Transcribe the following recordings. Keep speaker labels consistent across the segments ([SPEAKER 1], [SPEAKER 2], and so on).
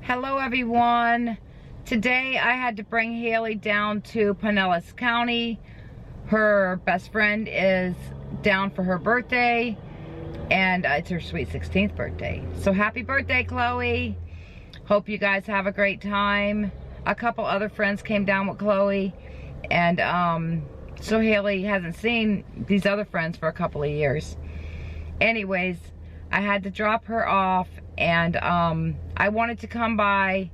[SPEAKER 1] Hello everyone. Today I had to bring Hailie down to Pinellas County. Her best friend is down for her birthday and it's her sweet 16th birthday. So happy birthday, Chloe. Hope you guys have a great time. A couple other friends came down with Chloe and so Hailie hasn't seen these other friends for a couple of years. Anyways, I had to drop her off and I wanted to come by.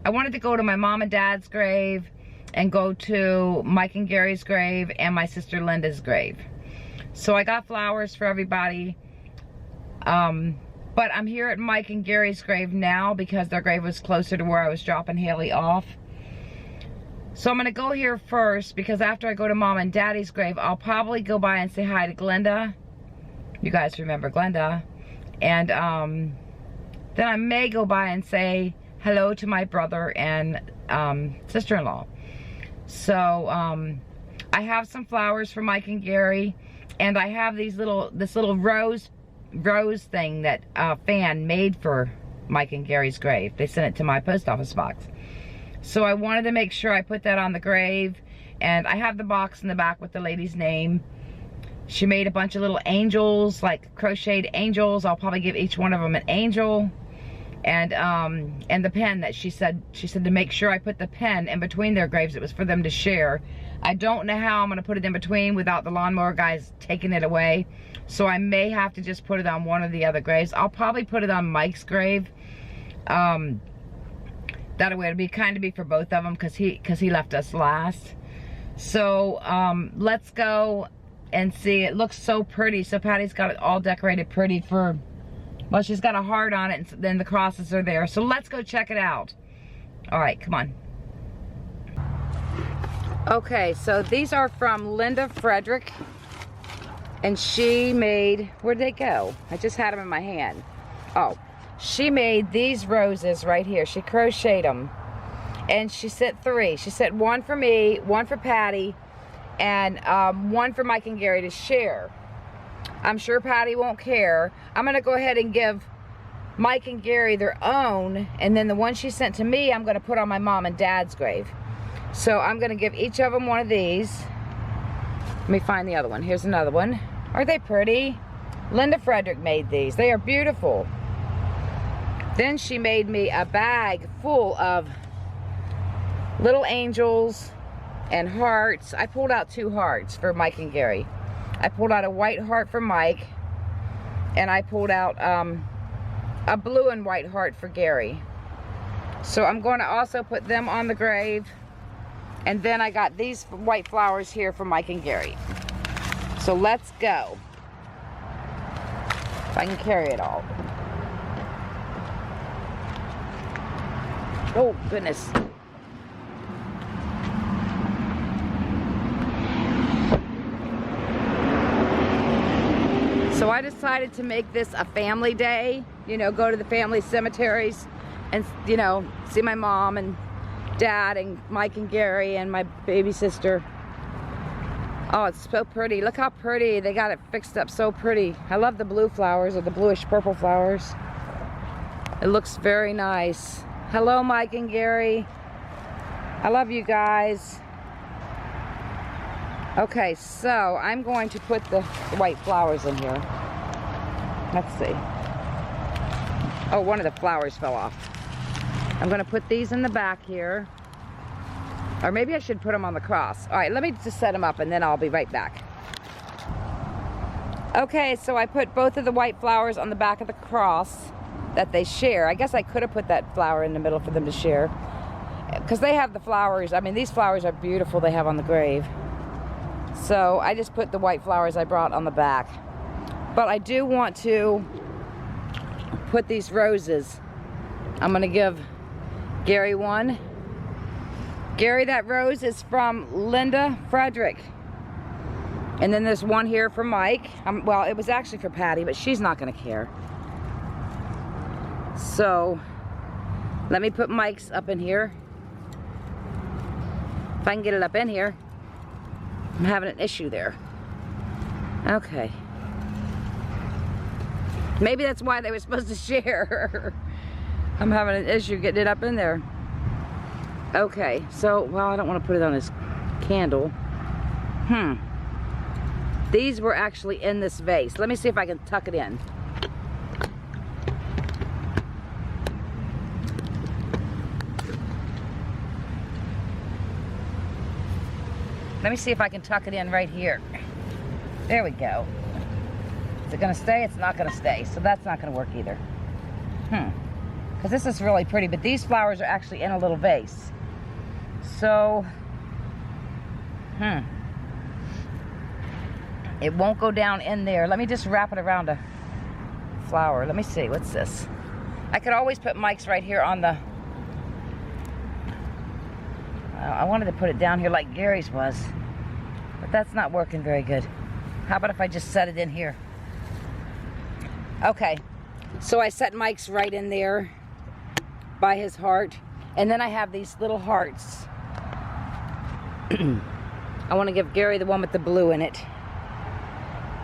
[SPEAKER 1] I wanted to go to my mom and dad's grave and go to Mike and Gary's grave and my sister Linda's grave. So I got flowers for everybody. But I'm here at Mike and Gary's grave now because their grave was closer to where I was dropping Hailie off. So I'm gonna go here first because after I go to mom and daddy's grave, I'll probably go by and say hi to Glenda. You guys remember Glenda. And then I may go by and say hello to my brother and sister-in-law. So I have some flowers for Mike and Gary, and I have this little rose thing that fan made for Mike and Gary's grave. They sent it to my post office box. So I wanted to make sure I put that on the grave, and I have the box in the back with the lady's name. She made a bunch of little angels, like crocheted angels. I'll probably give each one of them an angel. And the pen that she said to make sure I put the pen in between their graves. It was for them to share. I don't know how I'm gonna put it in between without the lawnmower guys taking it away. So I may have to just put it on one of the other graves. I'll probably put it on Mike's grave. That way it'll be kind of be for both of them because he left us last. So let's go and see. It looks so pretty. So Patty's got it all decorated pretty for, well, she's got a heart on it and then the crosses are there. So let's go check it out. All right, come on. Okay, so these are from Linda Frederick, and she made, where'd they go? I just had them in my hand. Oh, she made these roses right here. She crocheted them, and she sent 3. She sent one for me, one for Patty, and one for Mike and Gary to share. I'm sure Patty won't care. I'm gonna go ahead and give Mike and Gary their own, and then the one she sent to me I'm gonna put on my mom and dad's grave. So I'm gonna give each of them one of these. Let me find the other one. Here's another one. Are they pretty? Linda Frederick made these. They are beautiful. Then she made me a bag full of little angels and hearts. I pulled out 2 hearts for Mike and Gary. I pulled out a white heart for Mike, and I pulled out a blue and white heart for Gary. So I'm going to also put them on the grave, and then I got these white flowers here for Mike and Gary. So let's go. If I can carry it all. Oh goodness. So I decided to make this a family day, you know, go to the family cemeteries and, you know, see my mom and dad and Mike and Gary and my baby sister. Oh, it's so pretty. Look how pretty. They got it fixed up so pretty. I love the blue flowers, or the bluish purple flowers. It looks very nice. Hello, Mike and Gary. I love you guys. Okay, so I'm going to put the white flowers in here. Let's see. Oh, one of the flowers fell off. I'm going to put these in the back here. Or maybe I should put them on the cross. All right, let me just set them up and then I'll be right back. Okay, so I put both of the white flowers on the back of the cross that they share. I guess I could have put that flower in the middle for them to share, because they have the flowers. I mean, these flowers are beautiful they have on the grave. So I just put the white flowers I brought on the back. But I do want to put these roses. I'm gonna give Gary one. Gary, that rose is from Linda Frederick. And then there's one here for Mike. Well, it was actually for Patty, but she's not gonna care. So let me put Mike's up in here. If I can get it up in here. I'm having an issue there. Okay. Maybe that's why they were supposed to share. I'm having an issue getting it up in there. Okay, so, well, I don't want to put it on his candle. These were actually in this vase. Let me see if I can tuck it in. Let me see if I can tuck it in right here. There we go. Is it gonna stay? It's not gonna stay, so that's not gonna work either. Because this is really pretty, but these flowers are actually in a little vase. So, it won't go down in there. Let me just wrap it around a flower. Let me see, what's this? I could always put Mike's right here on the, I wanted to put it down here like Gary's was, but that's not working very good. How about if I just set it in here? Okay, so I set Mike's right in there by his heart, and then I have these little hearts. I want to give Gary the one with the blue in it.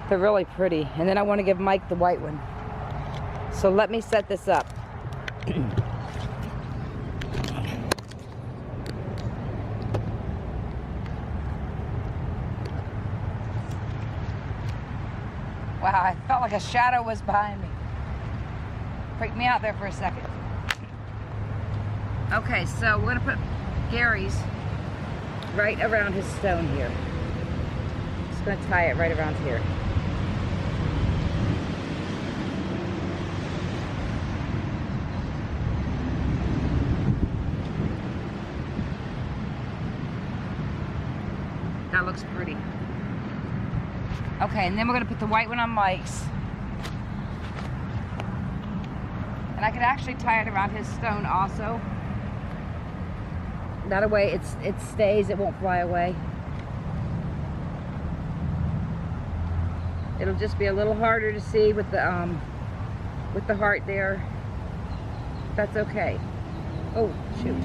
[SPEAKER 1] They're really pretty. And then I want to give Mike the white one. So let me set this up. Wow, I felt like a shadow was behind me. Freaked me out there for a second. Okay, so we're gonna put Gary's right around his stone here. Just gonna tie it right around here. That looks pretty. Okay, and then we're gonna put the white one on Mike's. And I could actually tie it around his stone also. That way it stays, it won't fly away. It'll just be a little harder to see with the heart there. That's okay. Oh, shoot.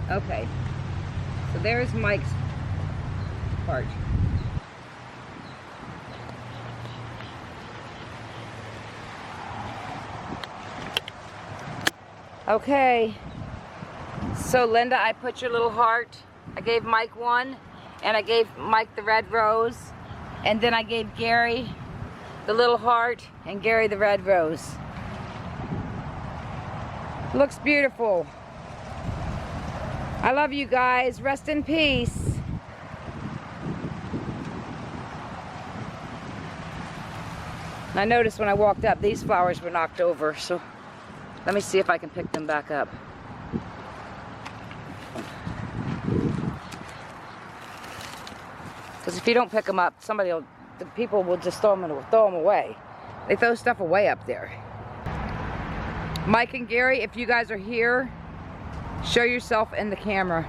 [SPEAKER 1] Okay. So there's Mike's heart. Okay, so Linda, I put your little heart. I gave Mike one, and I gave Mike the red rose, and then I gave Gary the little heart and Gary the red rose. Looks beautiful. I love you guys. Rest in peace. And I noticed when I walked up, these flowers were knocked over, so let me see if I can pick them back up. Because if you don't pick them up, the people will just throw them away. They throw stuff away up there. Mike and Gary, if you guys are here, show yourself in the camera.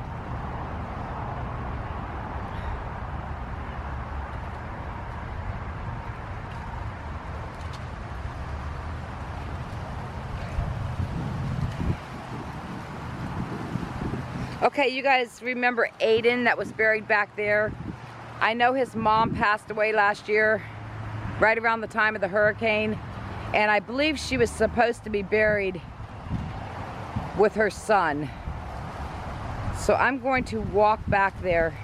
[SPEAKER 1] Okay, you guys remember Ayden that was buried back there? I know his mom passed away last year, right around the time of the hurricane, and I believe she was supposed to be buried with her son. So I'm going to walk back there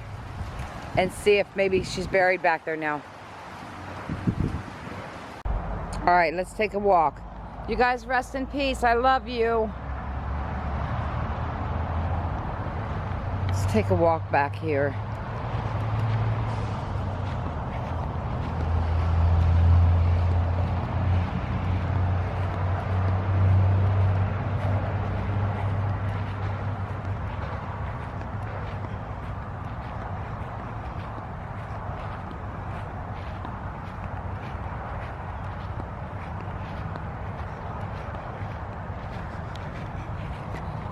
[SPEAKER 1] and see if maybe she's buried back there now. All right, let's take a walk. You guys rest in peace. I love you. Let's take a walk back here.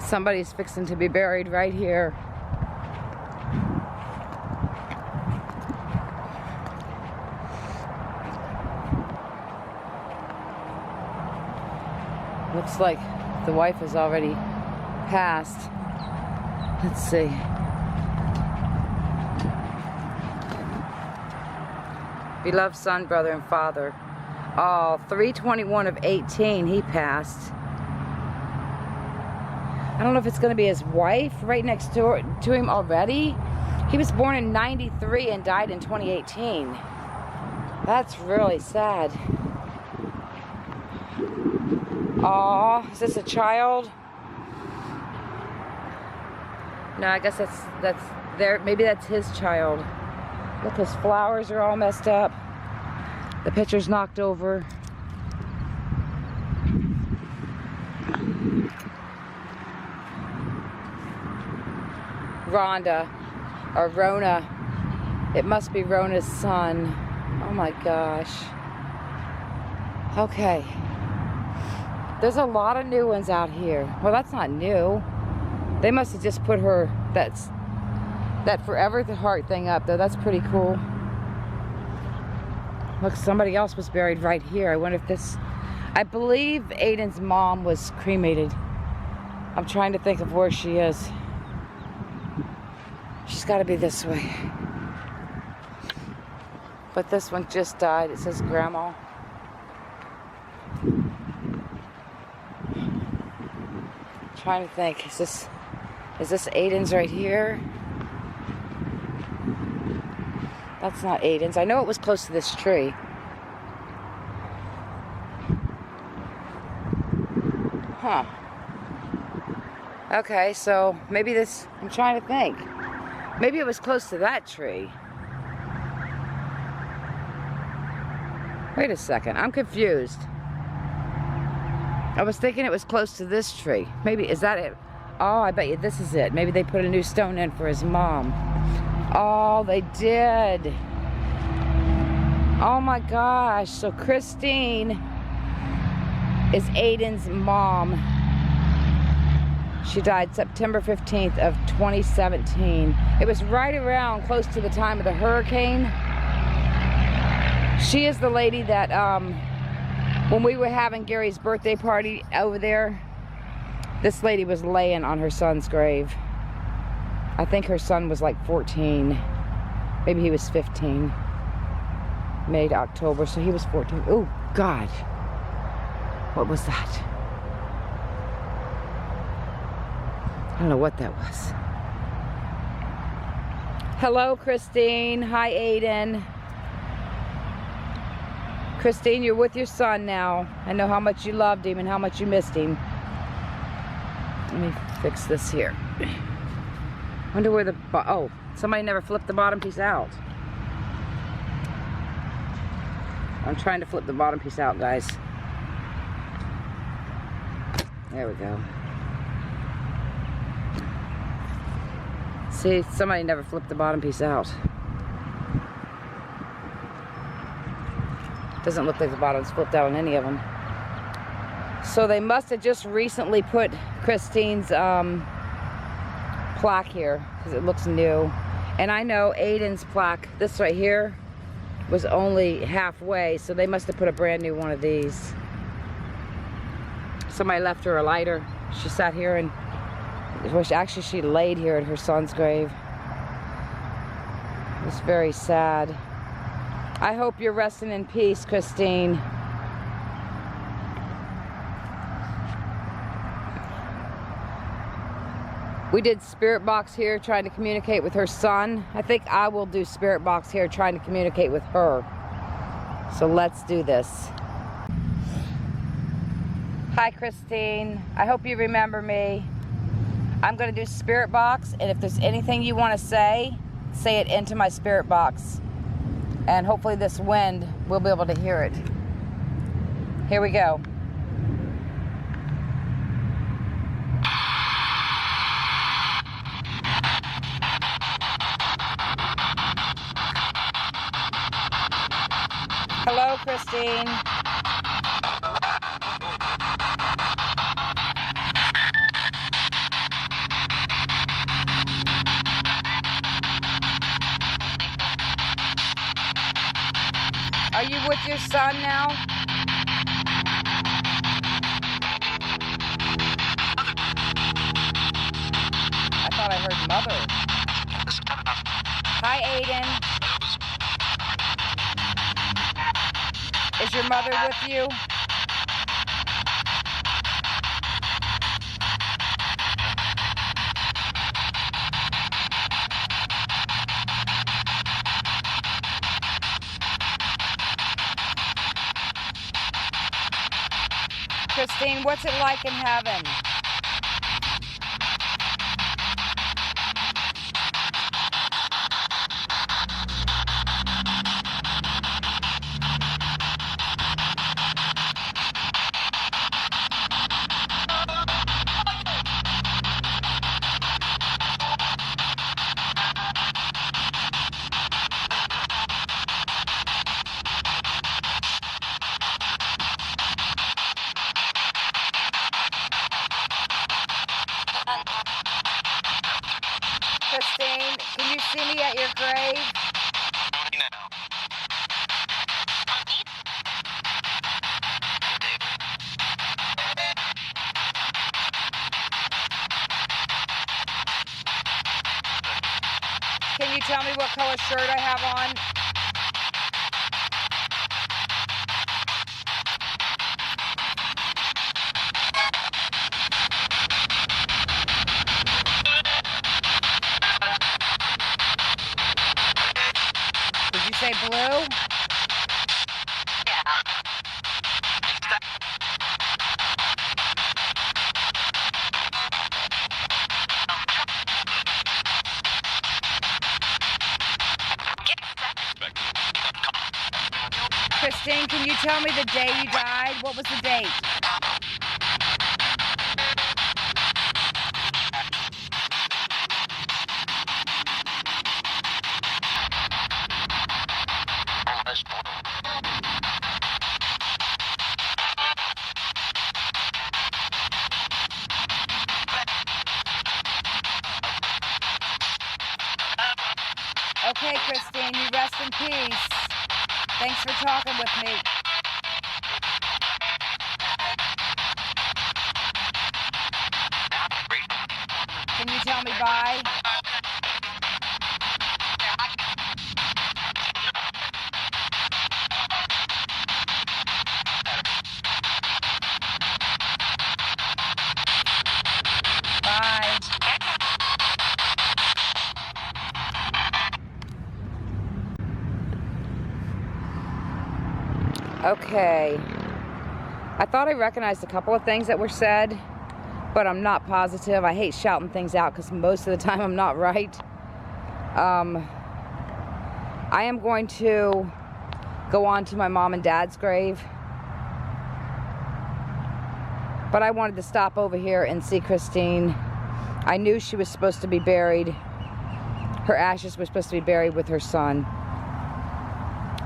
[SPEAKER 1] Somebody's fixing to be buried right here. Looks like the wife has already passed. Let's see. Beloved son, brother, and father, Oh, 3/21 of 18, he passed. I don't know if it's going to be his wife right next door to him already. He was born in 93 and died in 2018. That's really sad. Aw, is this a child? No, I guess that's there. Maybe that's his child. Look, his flowers are all messed up. The picture's knocked over. Rhonda, or Rona. It must be Rona's son. Oh my gosh. Okay. There's a lot of new ones out here. Well, that's not new. They must have just put her, that Forever the Heart thing up, though. That's pretty cool. Look, somebody else was buried right here. I wonder if this... I believe Ayden's mom was cremated. I'm trying to think of where she is. She's got to be this way. But this one just died. It says Grandma. Trying to think. Is this Ayden's right here? That's not Ayden's. I know it was close to this tree. Huh. Okay, so maybe this... I'm trying to think. Maybe it was close to that tree. Wait a second. I'm confused. I was thinking it was close to this tree. Maybe, is that it? Oh, I bet you this is it. Maybe they put a new stone in for his mom. Oh, they did. Oh my gosh. So Christine is Ayden's mom. She died September 15th of 2017. It was right around close to the time of the hurricane. She is the lady that, when we were having Gary's birthday party over there, this lady was laying on her son's grave. I think her son was like 14. Maybe he was 15. May to October, so he was 14. Oh, God. What was that? I don't know what that was. Hello, Christine. Hi, Ayden. Christine, you're with your son now. I know how much you loved him and how much you missed him. Let me fix this here. Wonder where the... Oh, somebody never flipped the bottom piece out. I'm trying to flip the bottom piece out, guys. There we go. See, somebody never flipped the bottom piece out. Doesn't look like the bottom's flipped out on any of them. So they must have just recently put Christine's plaque here because it looks new. And I know Ayden's plaque, this right here, was only halfway, so they must have put a brand new one of these. Somebody left her a lighter. She sat here and, well, actually she laid here at her son's grave. It was very sad. I hope you're resting in peace, Christine. We did Spirit Box here trying to communicate with her son. I think I will do Spirit Box here trying to communicate with her. So let's do this. Hi, Christine. I hope you remember me. I'm going to do Spirit Box, and if there's anything you want to say it into my Spirit Box. And hopefully this wind, we'll be able to hear it. Here we go. Hello, Christine. Are you with your son now? I thought I heard mother. Hi, Ayden. Is your mother with you? Christine, what's it like in heaven? Christine, can you see me at your grave? Can you tell me what color shirt I have on? Did you say blue? Christine, can you tell me the day you died? What was the date? Okay, Christine, you rest in peace. Thanks for talking with me. Can you tell me bye? Bye. Okay, I thought I recognized a couple of things that were said, but I'm not positive. I hate shouting things out because most of the time I'm not right. I am going to go on to my mom and dad's grave, but I wanted to stop over here and see Christine. I knew she was supposed to be buried. Her ashes were supposed to be buried with her son.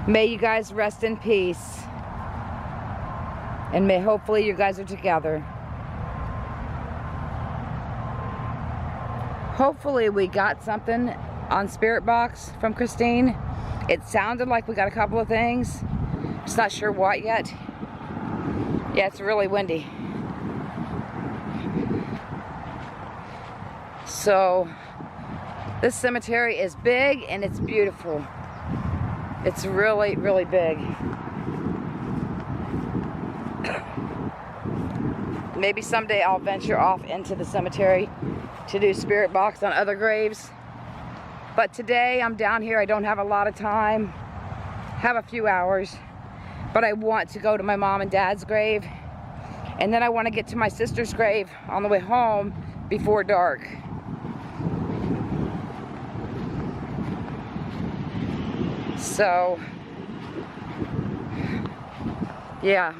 [SPEAKER 1] May you guys rest in peace. And may hopefully you guys are together. Hopefully we got something on Spirit Box from Christine. It sounded like we got a couple of things. Just not sure what yet. Yeah, it's really windy. So this cemetery is big and it's beautiful. It's really, really big. Maybe someday I'll venture off into the cemetery to do Spirit Box on other graves. But today I'm down here. I don't have a lot of time. Have a few hours. But I want to go to my mom and dad's grave. And then I want to get to my sister's grave on the way home before dark. So, yeah.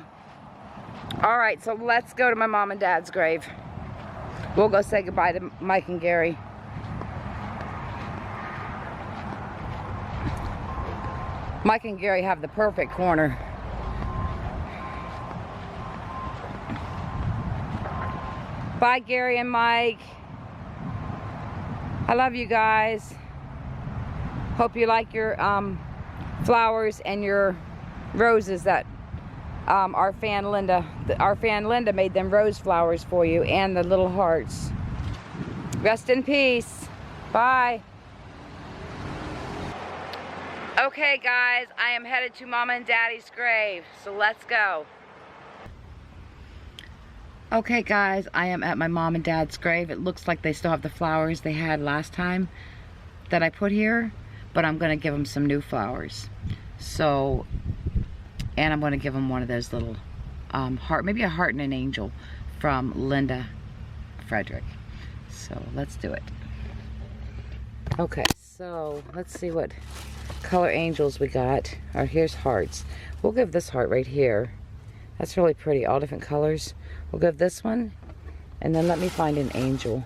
[SPEAKER 1] All right, so let's go to my mom and dad's grave. We'll go say goodbye to Mike and Gary. Mike and Gary have the perfect corner. Bye, Gary and Mike. I love you guys. Hope you like your flowers and your roses that our fan Linda made them rose flowers for you, and the little hearts. Rest in peace. Bye. Okay guys, I am headed to Mama and Daddy's grave, so let's go. Okay guys, I am at my mom and dad's grave. It looks like they still have the flowers they had last time that I put here, but I'm gonna give them some new flowers. So, and I'm gonna give them one of those little heart, maybe a heart and an angel from Linda Frederick. So let's do it. Okay, so let's see what color angels we got. Or here's hearts. We'll give this heart right here. That's really pretty, all different colors. We'll give this one, and then let me find an angel.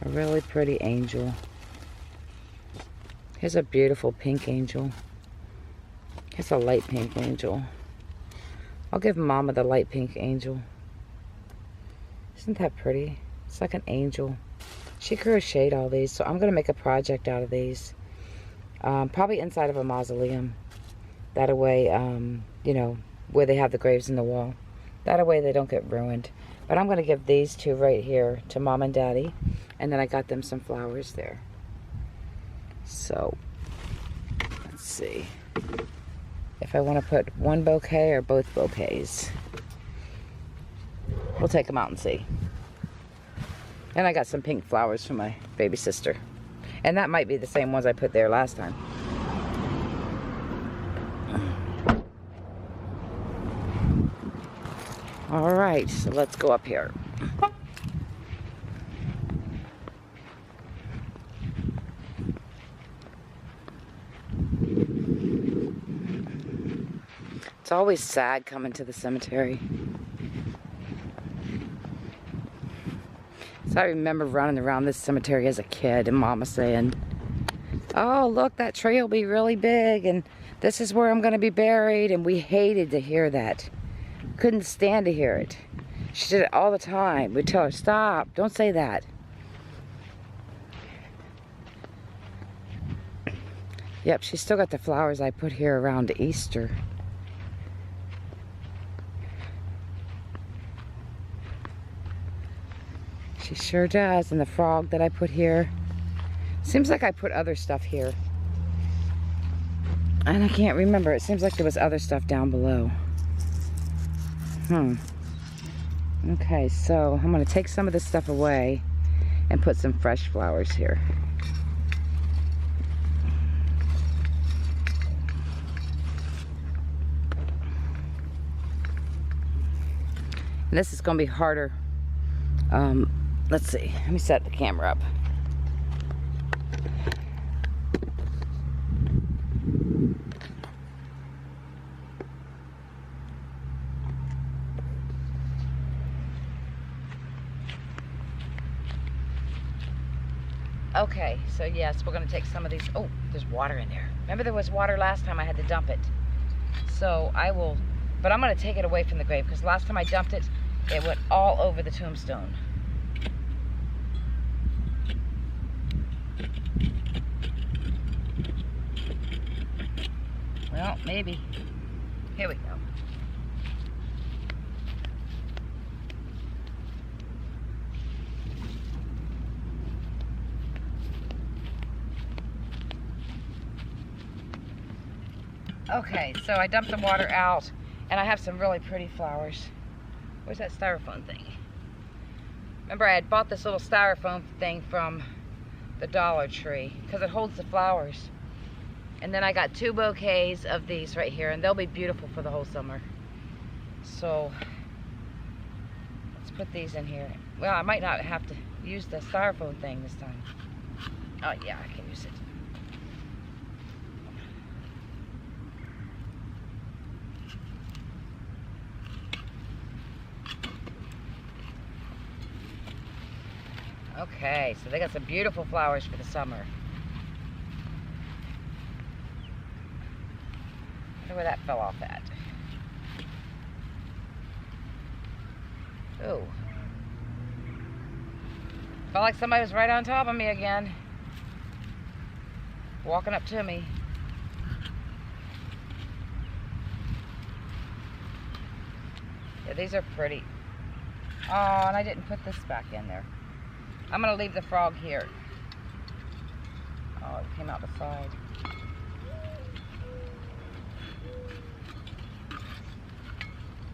[SPEAKER 1] A really pretty angel. Here's a beautiful pink angel. Here's a light pink angel. I'll give Mama the light pink angel. Isn't that pretty? It's like an angel. She crocheted all these, so I'm going to make a project out of these. Probably inside of a mausoleum. That way, you know, where they have the graves in the wall. That way they don't get ruined. But I'm going to give these two right here to Mom and Daddy. And then I got them some flowers there. So, let's see. If I want to put one bouquet or both bouquets. We'll take them out and see. And I got some pink flowers for my baby sister. And that might be the same ones I put there last time. Alright, so let's go up here. It's always sad coming to the cemetery. So I remember running around this cemetery as a kid and Mama saying, oh, look, that tree will be really big and this is where I'm going to be buried. And we hated to hear that. Couldn't stand to hear it. She did it all the time. We'd tell her, stop, don't say that. Yep, she's still got the flowers I put here around Easter. She sure does. And the frog that I put here. Seems like I put other stuff here. And I can't remember. It seems like there was other stuff down below. Okay, so I'm going to take some of this stuff away and put some fresh flowers here. And this is going to be harder. Let's see. Let me set the camera up. Okay, so yes, we're going to take some of these. Oh, there's water in there. Remember there was water last time I had to dump it. So I will, but I'm going to take it away from the grave because last time I dumped it, it went all over the tombstone. Well, maybe. Here we go. Okay, so I dumped the water out, and I have some really pretty flowers. Where's that styrofoam thing? Remember, I had bought this little styrofoam thing from the Dollar Tree because it holds the flowers. And then I got 2 bouquets of these right here, and they'll be beautiful for the whole summer. So let's put these in here. Well, I might not have to use the styrofoam thing this time. Oh yeah, I can use it. Okay, so they got some beautiful flowers for the summer. I wonder where that fell off at. Ooh. Felt like somebody was right on top of me again. Walking up to me. Yeah, these are pretty. Oh, and I didn't put this back in there. I'm going to leave the frog here. Oh, it came out the side.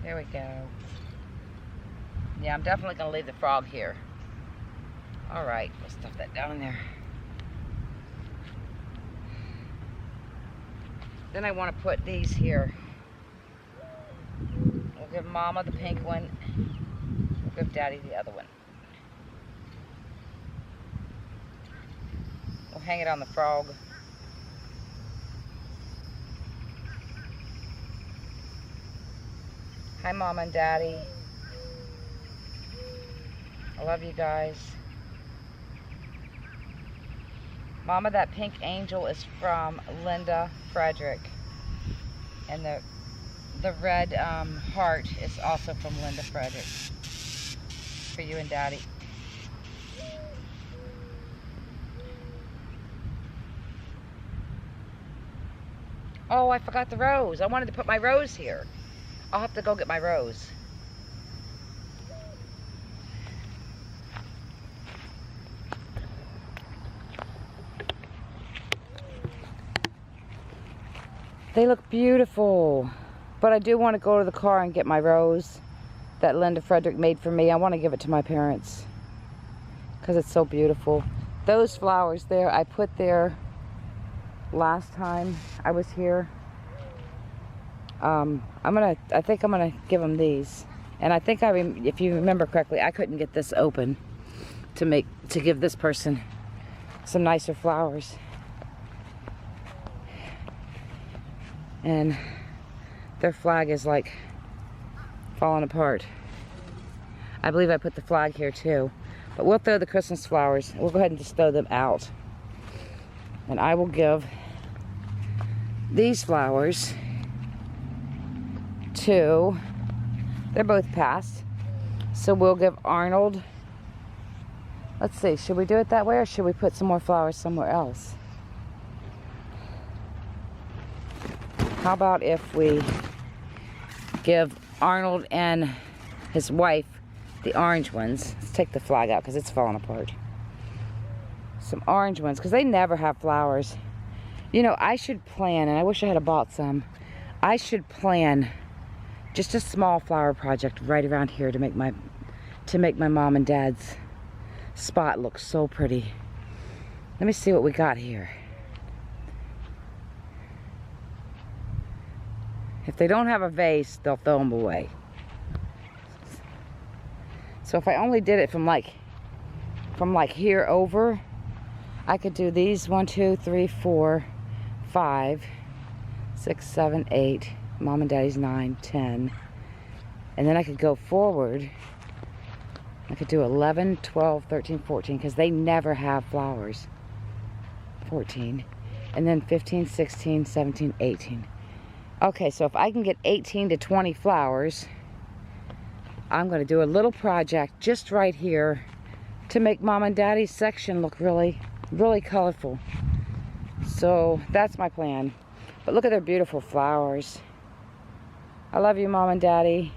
[SPEAKER 1] There we go. Yeah, I'm definitely going to leave the frog here. Alright, we'll stuff that down in there. Then I want to put these here. We'll give Mama the pink one. We'll give Daddy the other one. We'll hang it on the frog. Hi, Mama and Daddy. I love you guys. Mama, that pink angel is from Linda Frederick. And the red heart is also from Linda Frederick. For you and Daddy. Oh, I forgot the rose. I wanted to put my rose here. I'll have to go get my rose. They look beautiful, but I do want to go to the car and get my rose that Linda Frederick made for me. I want to give it to my parents because it's so beautiful. Those flowers there, I put there last time I was here. I think I'm gonna give them these, and I think if you remember correctly, I couldn't get this open to give this person some nicer flowers. And their flag is like falling apart. I believe I put the flag here too. But we'll throw the Christmas flowers. We'll go ahead and just throw them out. And I will give these flowers to, they're both past. So we'll give Arnold, let's see, should we do it that way or should we put some more flowers somewhere else? How about if we give Arnold and his wife the orange ones? Let's take the flag out because it's falling apart. Some orange ones because they never have flowers. You know, I should plan, and I wish I had bought some. I should plan just a small flower project right around here to make my mom and dad's spot look so pretty. Let me see what we got here. If they don't have a vase, they'll throw them away. So if I only did it from like here over, I could do these 1, 2, 3, 4, 5, 6, 7, 8. Mom and Daddy's 9, 10. And then I could go forward. I could do 11, 12, 13, 14, because they never have flowers. 14. And then 15, 16, 17, 18. Okay, so if I can get 18 to 20 flowers, I'm going to do a little project just right here to make Mom and Daddy's section look really, really colorful. So that's my plan. But look at their beautiful flowers. I love you, Mom and Daddy.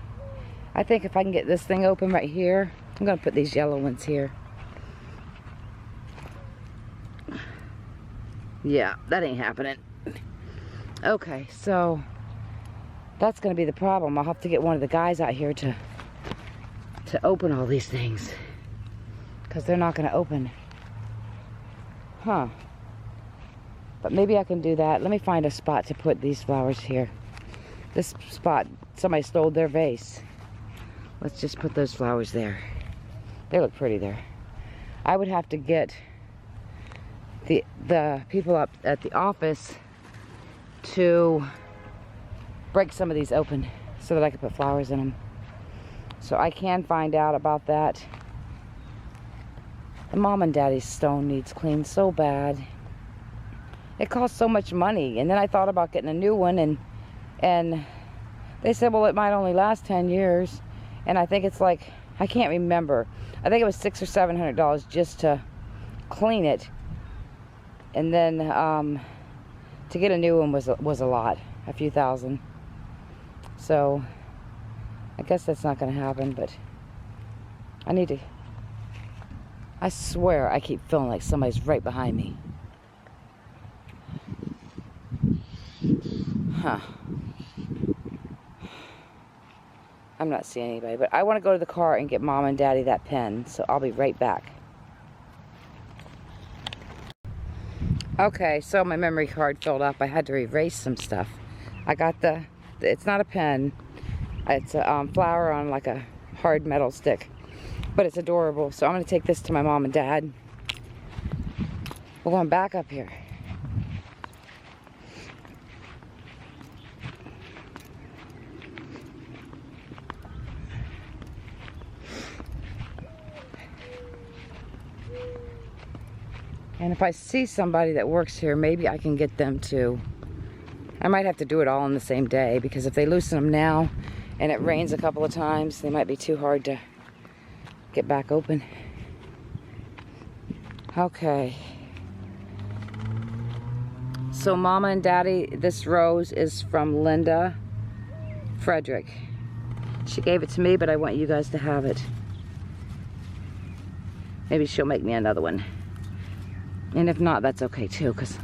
[SPEAKER 1] I think if I can get this thing open right here, I'm going to put these yellow ones here. Yeah, that ain't happening. Okay, so that's going to be the problem. I'll have to get one of the guys out here to open all these things, because they're not going to open. Huh. But maybe I can do that. Let me find a spot to put these flowers here. This spot, somebody stole their vase. Let's just put those flowers there. They look pretty there. I would have to get the people up at the office to break some of these open so that I can put flowers in them. So I can find out about that. The Mom and Daddy's stone needs cleaned so bad. It costs so much money. And then I thought about getting a new one, and they said, well, it might only last 10 years. And I think it's like, I can't remember. I think it was $600 or $700 just to clean it. And then to get a new one was a lot, a few thousand. So I guess that's not going to happen, but I need to. I swear I keep feeling like somebody's right behind me. Huh. I'm not seeing anybody, but I want to go to the car and get Mom and Daddy that pen, so I'll be right back. Okay, so my memory card filled up. I had to erase some stuff. I got it's not a pen. It's a flower on like a hard metal stick, but it's adorable. So I'm going to take this to my mom and dad. We're going back up here. And if I see somebody that works here, maybe I can get them to. I might have to do it all on the same day, because if they loosen them now and it rains a couple of times, they might be too hard to get back open. Okay. So Mama and Daddy, this rose is from Glenda Frederick. She gave it to me, but I want you guys to have it. Maybe she'll make me another one. And if not, that's okay too, because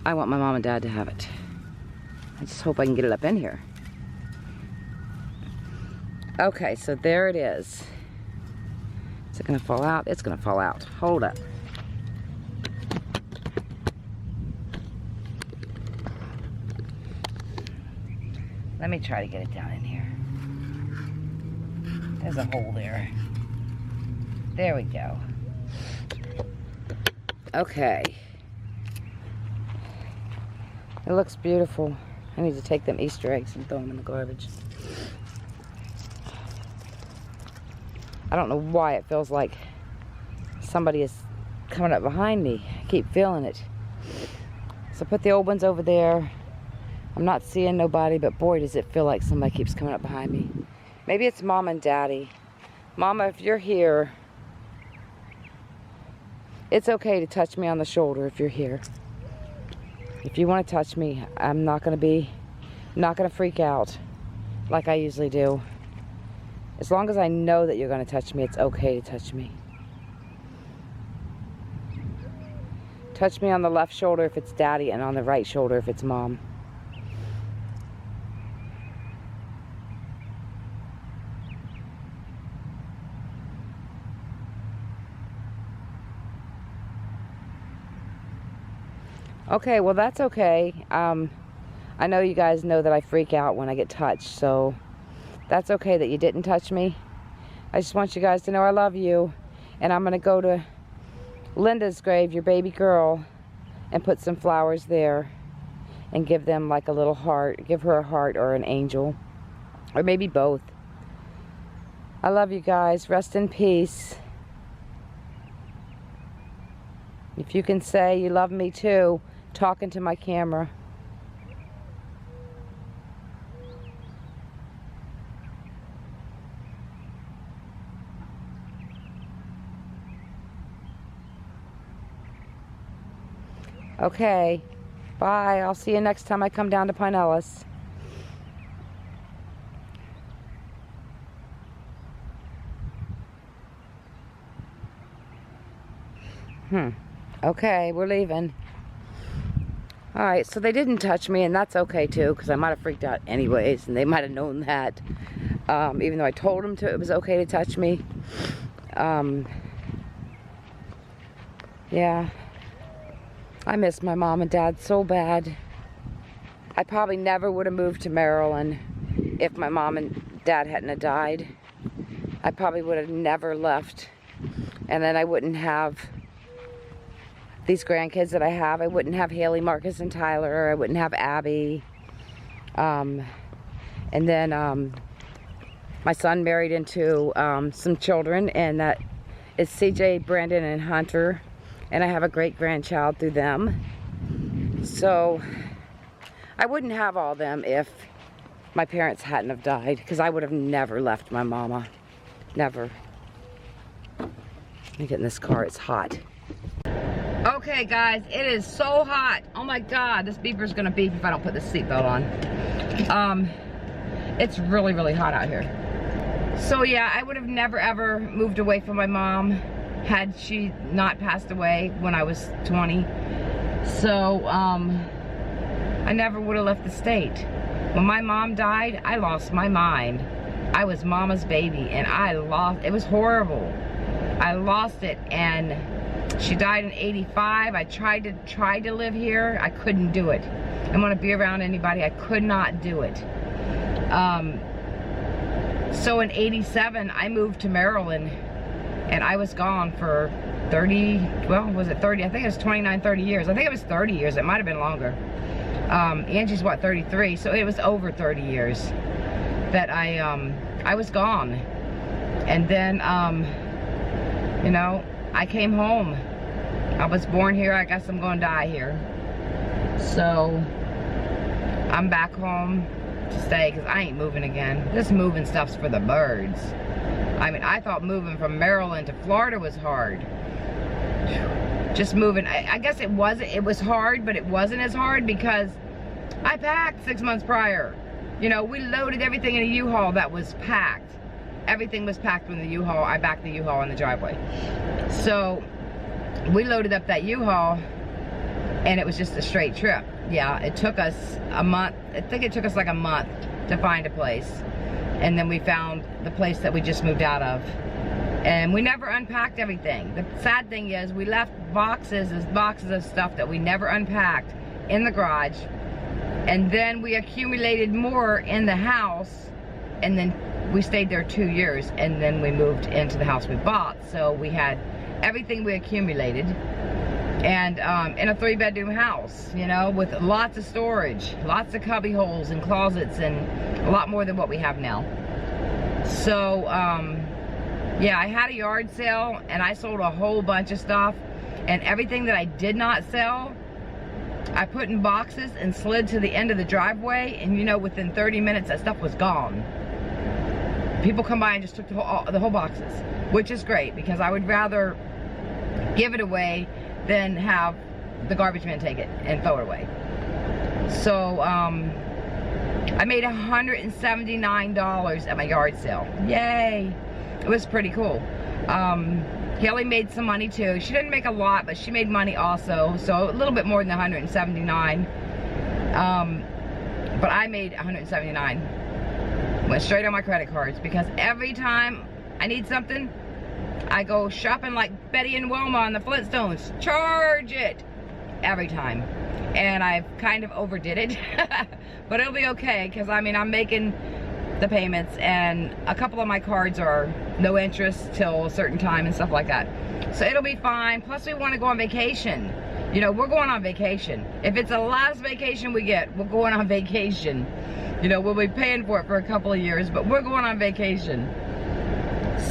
[SPEAKER 1] I want my mom and dad to have it. I just hope I can get it up in here. Okay, so there it is. Is it gonna fall out? It's gonna fall out. Hold up. Let me try to get it down in here. There's a hole there. There we go. Okay. It looks beautiful. I need to take them Easter eggs and throw them in the garbage. I don't know why it feels like somebody is coming up behind me. I keep feeling it. So put the old ones over there. I'm not seeing nobody, but boy, does it feel like somebody keeps coming up behind me. Maybe it's Mom and Daddy. Mama, if you're here, it's okay to touch me on the shoulder if you're here. If you want to touch me, I'm not going to freak out like I usually do. As long as I know that you're going to touch me, it's okay to touch me. Touch me on the left shoulder if it's Daddy, and on the right shoulder if it's Mom. Okay, well that's okay. I know you guys know that I freak out when I get touched, so that's okay that you didn't touch me. I just want you guys to know I love you, and I'm gonna go to Linda's grave, your baby girl, and put some flowers there and give them like a little heart. Give her a heart or an angel, or maybe both. I love you guys. Rest in peace. If you can say you love me too, talking to my camera. Okay, bye. I'll see you next time I come down to Pinellas. Okay, we're leaving. Alright, so they didn't touch me, and that's okay too, because I might have freaked out anyways, and they might have known that. Even though I told them it was okay to touch me. Yeah. I miss my mom and dad so bad. I probably never would have moved to Maryland if my mom and dad hadn't have died. I probably would have never left. And then I wouldn't have these grandkids that I have. I wouldn't have Hailie, Marcus, and Tyler. I wouldn't have Abby. And then my son married into some children, and that is CJ, Brandon, and Hunter. And I have a great grandchild through them. So I wouldn't have all them if my parents hadn't have died, because I would have never left my mama. Never. Let me get in this car. It's hot. Okay guys, it is so hot. Oh my god, this beeper's gonna beep if I don't put this seatbelt on. It's really, really hot out here. So yeah, I would have never ever moved away from my mom had she not passed away when I was 20. So I never would have left the state. When my mom died, I lost my mind. I was mama's baby, and I lost, it was horrible. I lost it, and she died in '85. I tried to live here. I couldn't do it. I want to be around anybody. I could not do it. So in '87, I moved to Maryland, and I was gone for 30, well, was it 30? I think it was 29, 30 years. I think it was 30 years. It might have been longer. Angie's what, 33? So it was over 30 years that I was gone. And then, you know, I came home. I was born here. I guess I'm going to die here. So I'm back home to stay, because I ain't moving again. This moving stuff's for the birds. I mean, I thought moving from Maryland to Florida was hard. Just moving, I guess it was hard, but it wasn't as hard because I packed 6 months prior. You know, we loaded everything in a U-Haul that was packed. Everything was packed in the U-Haul. I backed the U-Haul in the driveway. So we loaded up that U-Haul, and it was just a straight trip. Yeah, it took us a month. I think it took us like a month to find a place. And then we found the place that we just moved out of. And we never unpacked everything. The sad thing is, we left boxes of stuff that we never unpacked in the garage. And then we accumulated more in the house. And then we stayed there 2 years. And then we moved into the house we bought. So we had everything we accumulated. And in a 3-bedroom house, you know, with lots of storage, lots of cubby holes and closets, and a lot more than what we have now. So, yeah, I had a yard sale, and I sold a whole bunch of stuff, and everything that I did not sell, I put in boxes and slid to the end of the driveway, and you know, within 30 minutes, that stuff was gone. People come by and just took the whole boxes, which is great, because I would rather give it away than have the garbage man take it and throw it away. So, I made $179 at my yard sale. Yay! It was pretty cool. Hailie made some money too. She didn't make a lot, but she made money also. So a little bit more than 179. But I made 179. Went straight on my credit cards, because every time I need something, I go shopping like Betty and Wilma on the Flintstones. Charge it! Every time. And I've kind of overdid it. But it'll be okay, because I mean, I'm making the payments, and a couple of my cards are no interest till a certain time and stuff like that. So it'll be fine. Plus, we want to go on vacation. You know, we're going on vacation. If it's the last vacation we get, we're going on vacation. You know, we'll be paying for it for a couple of years, but we're going on vacation.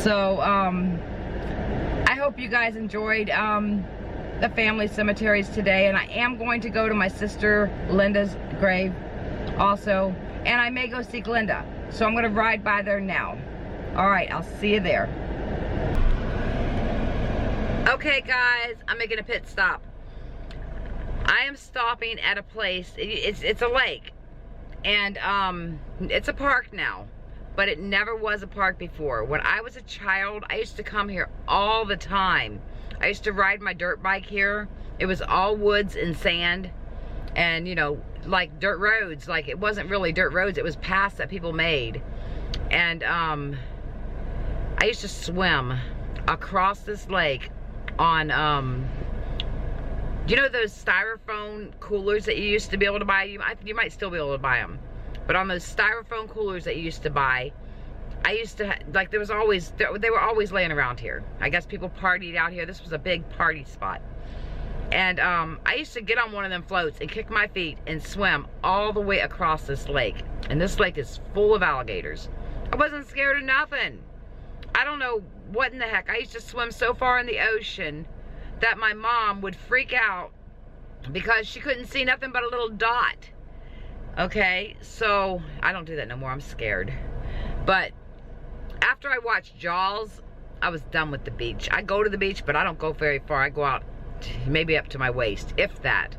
[SPEAKER 1] So, I hope you guys enjoyed the family cemeteries today, and I am going to go to my sister Linda's grave also, and I may go see Glenda. So I'm going to ride by there now. All right, I'll see you there. Okay, guys, I'm making a pit stop. I am stopping at a place. It's a lake, and it's a park now, but it never was a park before. When I was a child, I used to come here all the time. I used to ride my dirt bike here. It was all woods and sand, and you know, like dirt roads. Like, it wasn't really dirt roads, it was paths that people made. And I used to swim across this lake on you know those styrofoam coolers that you used to be able to buy? You might still be able to buy them, but on those styrofoam coolers that you used to buy, I used to, like, they were always laying around here. I guess people partied out here. This was a big party spot. And I used to get on one of them floats and kick my feet and swim all the way across this lake. And this lake is full of alligators. I wasn't scared of nothing. I don't know what in the heck. I used to swim so far in the ocean that my mom would freak out because she couldn't see nothing but a little dot. Okay, so I don't do that no more. I'm scared. But after I watched Jaws, I was done with the beach. I go to the beach, but I don't go very far. I go out maybe up to my waist, if that.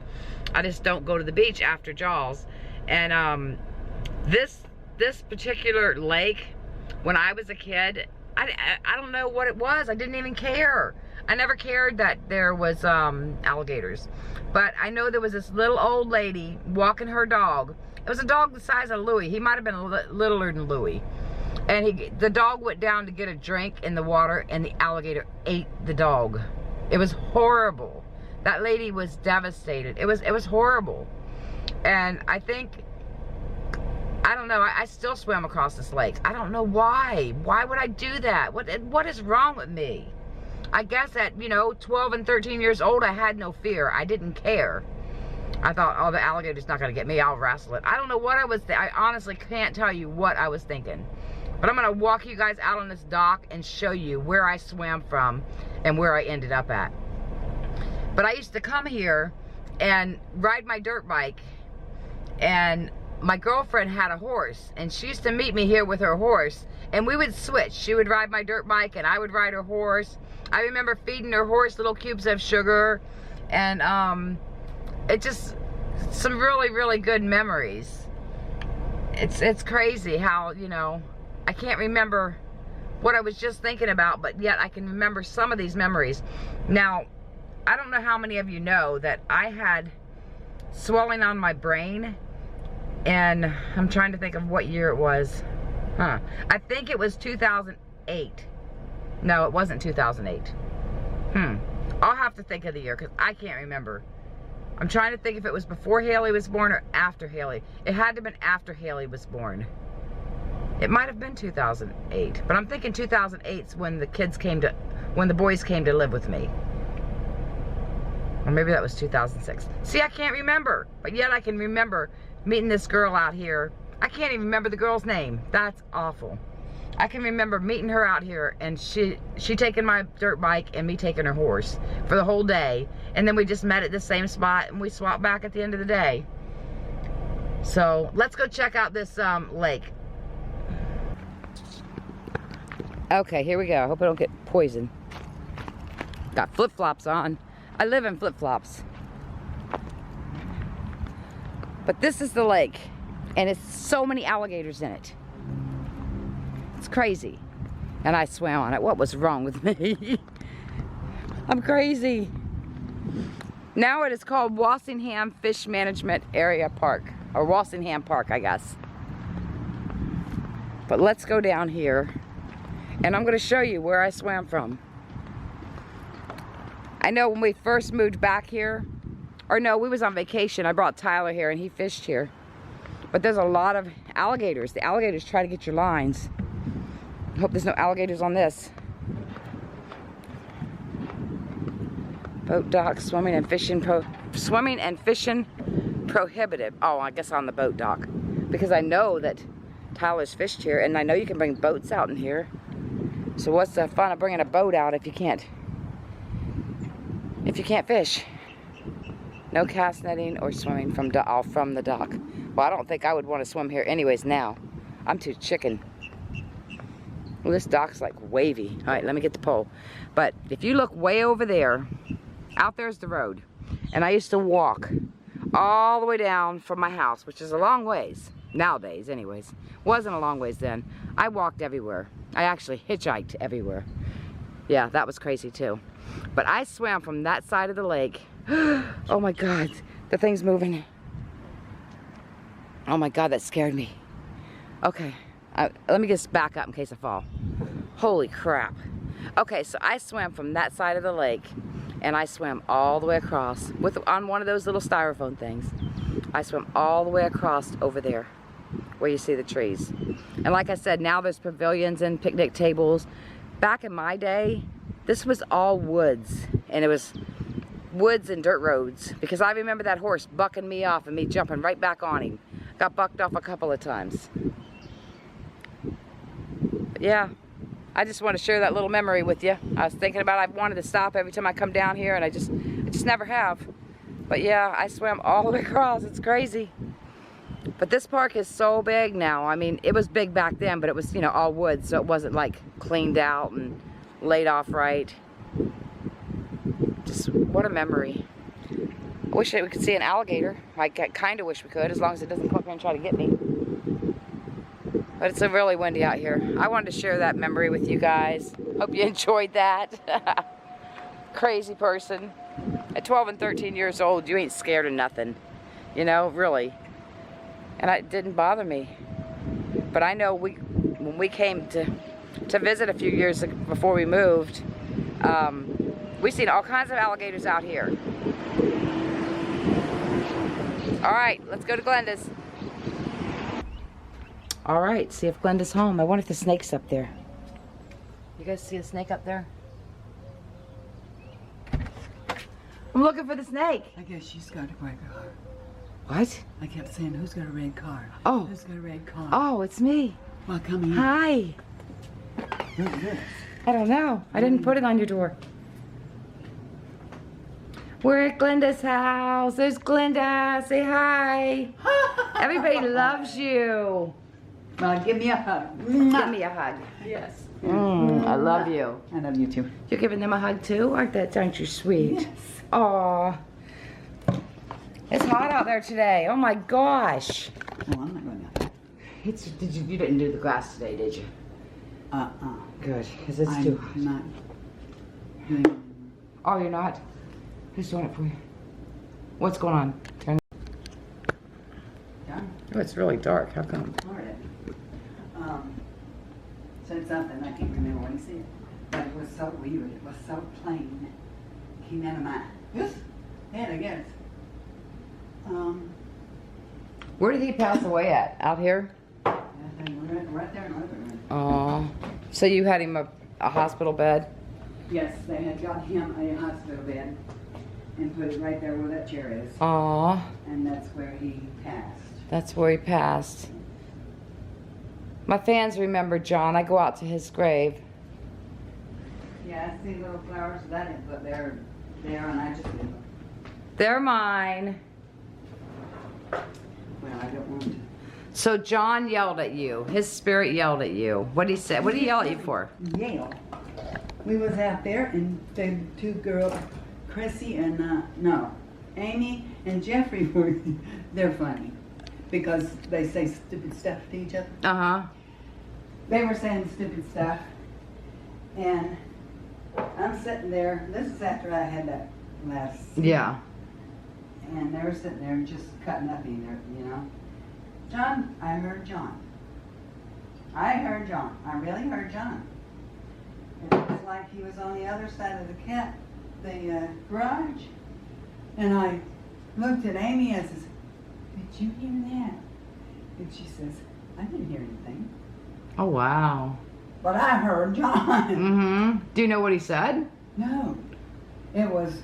[SPEAKER 1] I just don't go to the beach after Jaws. And this particular lake, when I was a kid, I don't know what it was. I didn't even care. I never cared that there was alligators. But I know there was this little old lady walking her dog. It was a dog the size of Louie. He might have been littler than Louie. And the dog went down to get a drink in the water, and the alligator ate the dog. It was horrible. That lady was devastated. It was horrible. And I think, I don't know, I still swam across this lake. I don't know why. Why would I do that? What is wrong with me? I guess at, you know, 12 and 13 years old, I had no fear. I didn't care. I thought, oh, the alligator's not going to get me. I'll wrestle it. I don't know what I was I honestly can't tell you what I was thinking. But I'm going to walk you guys out on this dock and show you where I swam from and where I ended up at. But I used to come here and ride my dirt bike, and my girlfriend had a horse, and she used to meet me here with her horse, and we would switch. She would ride my dirt bike and I would ride her horse. I remember feeding her horse little cubes of sugar, and it just, some really, really good memories. It's crazy how, you know, I can't remember what I was just thinking about, but yet I can remember some of these memories. Now, I don't know how many of you know that I had swelling on my brain, and I'm trying to think of what year it was. I think it was 2008. No, it wasn't 2008. I'll have to think of the year because I can't remember. I'm trying to think if it was before Hailie was born or after Hailie. It had to have been after Hailie was born. It might have been 2008, but I'm thinking 2008's when the boys came to live with me. Or maybe that was 2006. See, I can't remember, but yet I can remember meeting this girl out here. I can't even remember the girl's name. That's awful. I can remember meeting her out here, and she taking my dirt bike and me taking her horse for the whole day. And then we just met at the same spot, and we swapped back at the end of the day. So let's go check out this lake. Okay, here we go. I hope I don't get poisoned. Got flip-flops on. I live in flip-flops. But this is the lake, and it's so many alligators in it. It's crazy. And I swam on it. What was wrong with me? I'm crazy. Now it is called Walsingham Fish Management Area Park, or Walsingham Park, I guess. But let's go down here, and I'm going to show you where I swam from. I know when we first moved back here, or no, we was on vacation. I brought Tyler here and he fished here. But there's a lot of alligators. The alligators try to get your lines. I hope there's no alligators on this. Boat dock, swimming and fishing prohibited. Oh, I guess on the boat dock. Because I know that Tyler's fished here, and I know you can bring boats out in here. So what's the fun of bringing a boat out if you can't fish? No cast netting or swimming from the dock. Well, I don't think I would want to swim here anyways now. I'm too chicken. Well, this dock's like wavy. All right, let me get the pole. But if you look way over there, out there's the road. And I used to walk all the way down from my house, which is a long ways. Nowadays, anyways. Wasn't a long ways then. I walked everywhere. I actually hitchhiked everywhere. Yeah, that was crazy too. But I swam from that side of the lake. Oh my God, the thing's moving. Oh my God, that scared me. Okay, let me just back up in case I fall. Holy crap. Okay, so I swam from that side of the lake, and I swam all the way across on one of those little styrofoam things. I swam all the way across over there where you see the trees. And like I said, now there's pavilions and picnic tables. Back in my day, this was all woods, and it was woods and dirt roads, because I remember that horse bucking me off and me jumping right back on him. Got bucked off a couple of times. But yeah, I just want to share that little memory with you. I was thinking about I wanted to stop every time I come down here, and I just never have. But yeah, I swam all the way across. It's crazy. But this park is so big now. I mean, it was big back then, but it was, you know, all woods, so it wasn't like cleaned out and laid off right. Just what a memory. I wish we could see an alligator. I kind of wish we could, as long as it doesn't come up here and try to get me. But it's really windy out here. I wanted to share that memory with you guys. Hope you enjoyed that. Crazy person. At 12 and 13 years old, you ain't scared of nothing. You know, really. And it didn't bother me. But I know when we came to visit a few years before we moved, we seen all kinds of alligators out here. All right, let's go to Glenda's. All right, see if Glenda's home. I wonder if the snake's up there. You guys see a snake up there? I'm looking for the snake.
[SPEAKER 2] I guess she's got a red car.
[SPEAKER 1] What?
[SPEAKER 2] I kept saying, who's got a red car?
[SPEAKER 1] Oh.
[SPEAKER 2] Who's got a red car?
[SPEAKER 1] Oh, it's me.
[SPEAKER 2] Well, come in.
[SPEAKER 1] Hi.
[SPEAKER 2] Who's this?
[SPEAKER 1] I don't know. I didn't put it on your door. We're at Glenda's house. There's Glenda. Say hi. Everybody loves you.
[SPEAKER 2] Well, give me a hug.
[SPEAKER 1] Give me a hug.
[SPEAKER 2] Yes.
[SPEAKER 1] I love you.
[SPEAKER 2] I love you too.
[SPEAKER 1] You're giving them a hug too? Aren't you sweet?
[SPEAKER 2] Yes.
[SPEAKER 1] Aw. It's hot out there today. Oh my gosh.
[SPEAKER 2] No, I'm not going to.
[SPEAKER 1] You didn't do the glass today, did you? Good, because it's too hot.
[SPEAKER 2] I'm not doing it.
[SPEAKER 1] Oh, you're not? Who's doing it for you? What's going on? Turn.
[SPEAKER 2] Yeah.
[SPEAKER 1] Oh, it's really dark. How come?
[SPEAKER 2] Alright. Said something, I can't remember what he said. But it was so weird. It was so plain. It came out of my head, I guess.
[SPEAKER 1] Where did he pass away at? Out here?
[SPEAKER 2] Right there in the living room.
[SPEAKER 1] Oh. So you had him a hospital bed?
[SPEAKER 2] Yes, they had got him a hospital bed and put it right there where that chair is.
[SPEAKER 1] Oh.
[SPEAKER 2] And that's where he passed.
[SPEAKER 1] That's where he passed. My fans remember John. I go out to his grave.
[SPEAKER 2] Yeah, I see little flowers that I didn't put there, and I just leave them.
[SPEAKER 1] They're mine.
[SPEAKER 2] Well, I don't want to.
[SPEAKER 1] So John yelled at you. His spirit yelled at you. What did he say? What did he yell at you for?
[SPEAKER 2] Yale. We was out there, and the two girls, Chrissy and, Amy and Jeffrey were, they're funny. Because they say stupid stuff to each other.
[SPEAKER 1] Uh-huh.
[SPEAKER 2] They were saying stupid stuff. And I'm sitting there, this is after I had that last scene.
[SPEAKER 1] Yeah.
[SPEAKER 2] And they were sitting there just cutting up either, you know. John, I heard John. I heard John. I really heard John. It was like he was on the other side of the garage. And I looked at Amy and says, did you hear that? And she says, I didn't hear anything.
[SPEAKER 1] Oh, wow.
[SPEAKER 2] But I heard John.
[SPEAKER 1] Mm-hmm. Do you know what he said?
[SPEAKER 2] No. It was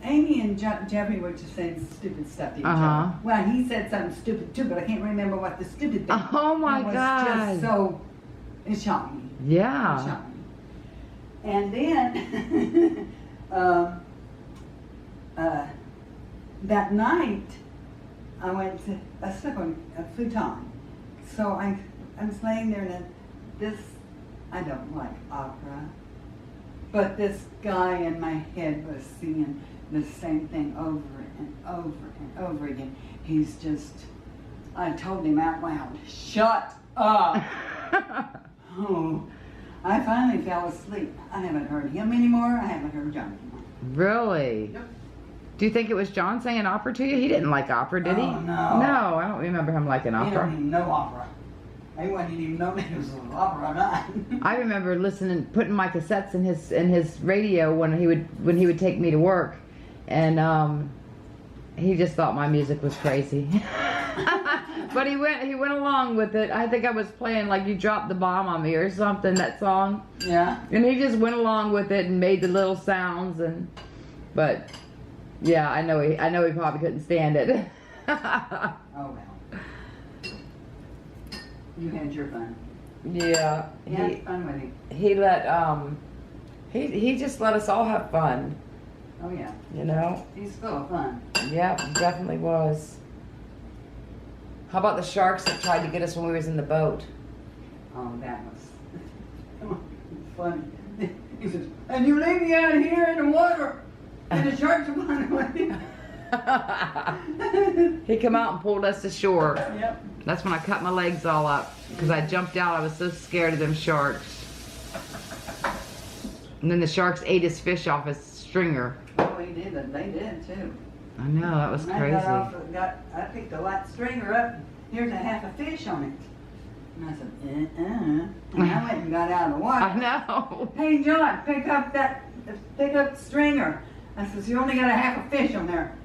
[SPEAKER 2] Amy and Jeffrey were just saying stupid stuff to each other. Well, he said something stupid too, but I can't remember what the stupid thing.
[SPEAKER 1] Oh my God.
[SPEAKER 2] Just so, it shocked me.
[SPEAKER 1] Yeah.
[SPEAKER 2] It shocked me. And then, that night, I slept on a futon. So I was laying there and I don't like opera, but this guy in my head was singing the same thing over and over and over again. I told him out loud, shut up. Oh, I finally fell asleep. I haven't heard him anymore. I haven't heard John anymore.
[SPEAKER 1] Really?
[SPEAKER 2] Yep.
[SPEAKER 1] Do you think it was John singing opera to you? He didn't like opera, did he?
[SPEAKER 2] Oh, no.
[SPEAKER 1] No, I don't remember him liking
[SPEAKER 2] He
[SPEAKER 1] opera.
[SPEAKER 2] don't even know opera. He wouldn't even know if it was opera or not.
[SPEAKER 1] I remember putting my cassettes in his radio when he would take me to work, and he just thought my music was crazy. But he went along with it. I think I was playing like "You Dropped the Bomb on Me" or something, that song.
[SPEAKER 2] Yeah.
[SPEAKER 1] And he just went along with it and made the little sounds, but yeah, I know he probably couldn't stand it.
[SPEAKER 2] Oh well. You had your fun.
[SPEAKER 1] Yeah.
[SPEAKER 2] You had fun with him.
[SPEAKER 1] He just let us all have fun.
[SPEAKER 2] Oh yeah.
[SPEAKER 1] You know?
[SPEAKER 2] He's full of fun.
[SPEAKER 1] Yeah, he definitely was. How about the sharks that tried to get us when we was in the boat?
[SPEAKER 2] Oh, that was funny. He says, and you leave me out here in the water, and the sharks are running away.
[SPEAKER 1] He come out and pulled us to shore.
[SPEAKER 2] Yep.
[SPEAKER 1] That's when I cut my legs all up because I jumped out. I was so scared of them sharks. And then the sharks ate his fish off his stringer.
[SPEAKER 2] Oh, he did. They did too.
[SPEAKER 1] I know, that was
[SPEAKER 2] When
[SPEAKER 1] crazy.
[SPEAKER 2] I picked the light stringer up. Here's a half a fish on it. And I said, And I went and got out of the water.
[SPEAKER 1] I know.
[SPEAKER 2] Hey, John, pick up the stringer. I says, you only got a half a fish on there.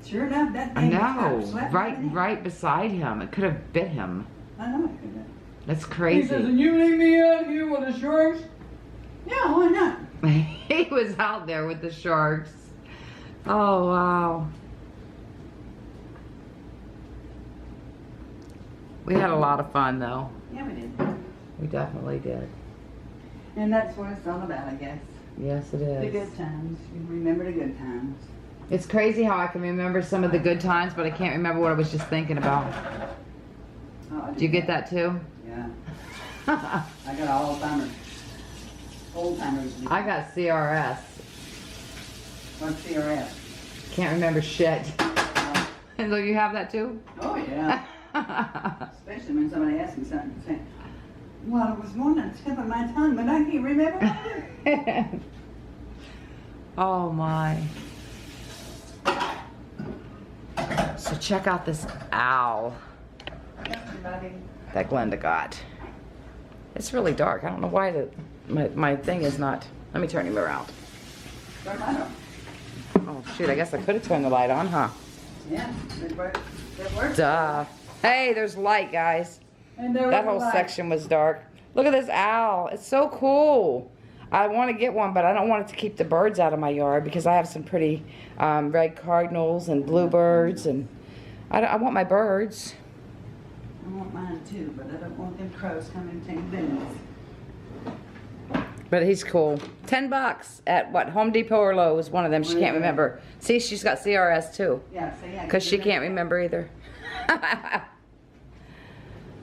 [SPEAKER 2] Sure enough, that
[SPEAKER 1] I
[SPEAKER 2] thing
[SPEAKER 1] know.
[SPEAKER 2] slept
[SPEAKER 1] Right beside him. It could have bit him.
[SPEAKER 2] I know it could have.
[SPEAKER 1] That's
[SPEAKER 2] He
[SPEAKER 1] crazy.
[SPEAKER 2] says, and you leave me out here with the sharks? Yeah, why not?
[SPEAKER 1] He was out there with the sharks. Oh, wow. We had a lot of fun, though.
[SPEAKER 2] Yeah, we did.
[SPEAKER 1] We definitely did.
[SPEAKER 2] And that's what it's all about, I guess.
[SPEAKER 1] Yes, it
[SPEAKER 2] The
[SPEAKER 1] is.
[SPEAKER 2] good times. You remember the good times.
[SPEAKER 1] It's crazy how I can remember some of the good times, but I can't remember what I was just thinking about.
[SPEAKER 2] Oh,
[SPEAKER 1] Do you get that too?
[SPEAKER 2] Yeah. I got all timers. Old timers.
[SPEAKER 1] I got CRS.
[SPEAKER 2] What's CRS?
[SPEAKER 1] Can't remember shit. And so you have that too?
[SPEAKER 2] Oh, yeah. Especially when somebody asks me something, saying, well, it was one on the tip of my tongue, but I can't remember.
[SPEAKER 1] Oh my. So check out this owl that Glenda got. It's really dark. I don't know why my thing is not. Let me turn him around. Oh shoot, I guess I could have turned the light on, huh?
[SPEAKER 2] Yeah, it worked. It worked.
[SPEAKER 1] Duh. Hey, there's light, guys.
[SPEAKER 2] And there
[SPEAKER 1] That
[SPEAKER 2] was
[SPEAKER 1] whole
[SPEAKER 2] light.
[SPEAKER 1] section was dark. Look at this owl. It's so cool. I want to get one, but I don't want it to keep the birds out of my yard because I have some pretty red cardinals and bluebirds, and I want my birds.
[SPEAKER 2] I want mine too, but I don't want them crows coming and taking business.
[SPEAKER 1] But he's cool. $10 at what, Home Depot or Lowe's? One of them. She can't remember. See, she's got CRS too.
[SPEAKER 2] Yeah, so yeah.
[SPEAKER 1] Because she can't remember either.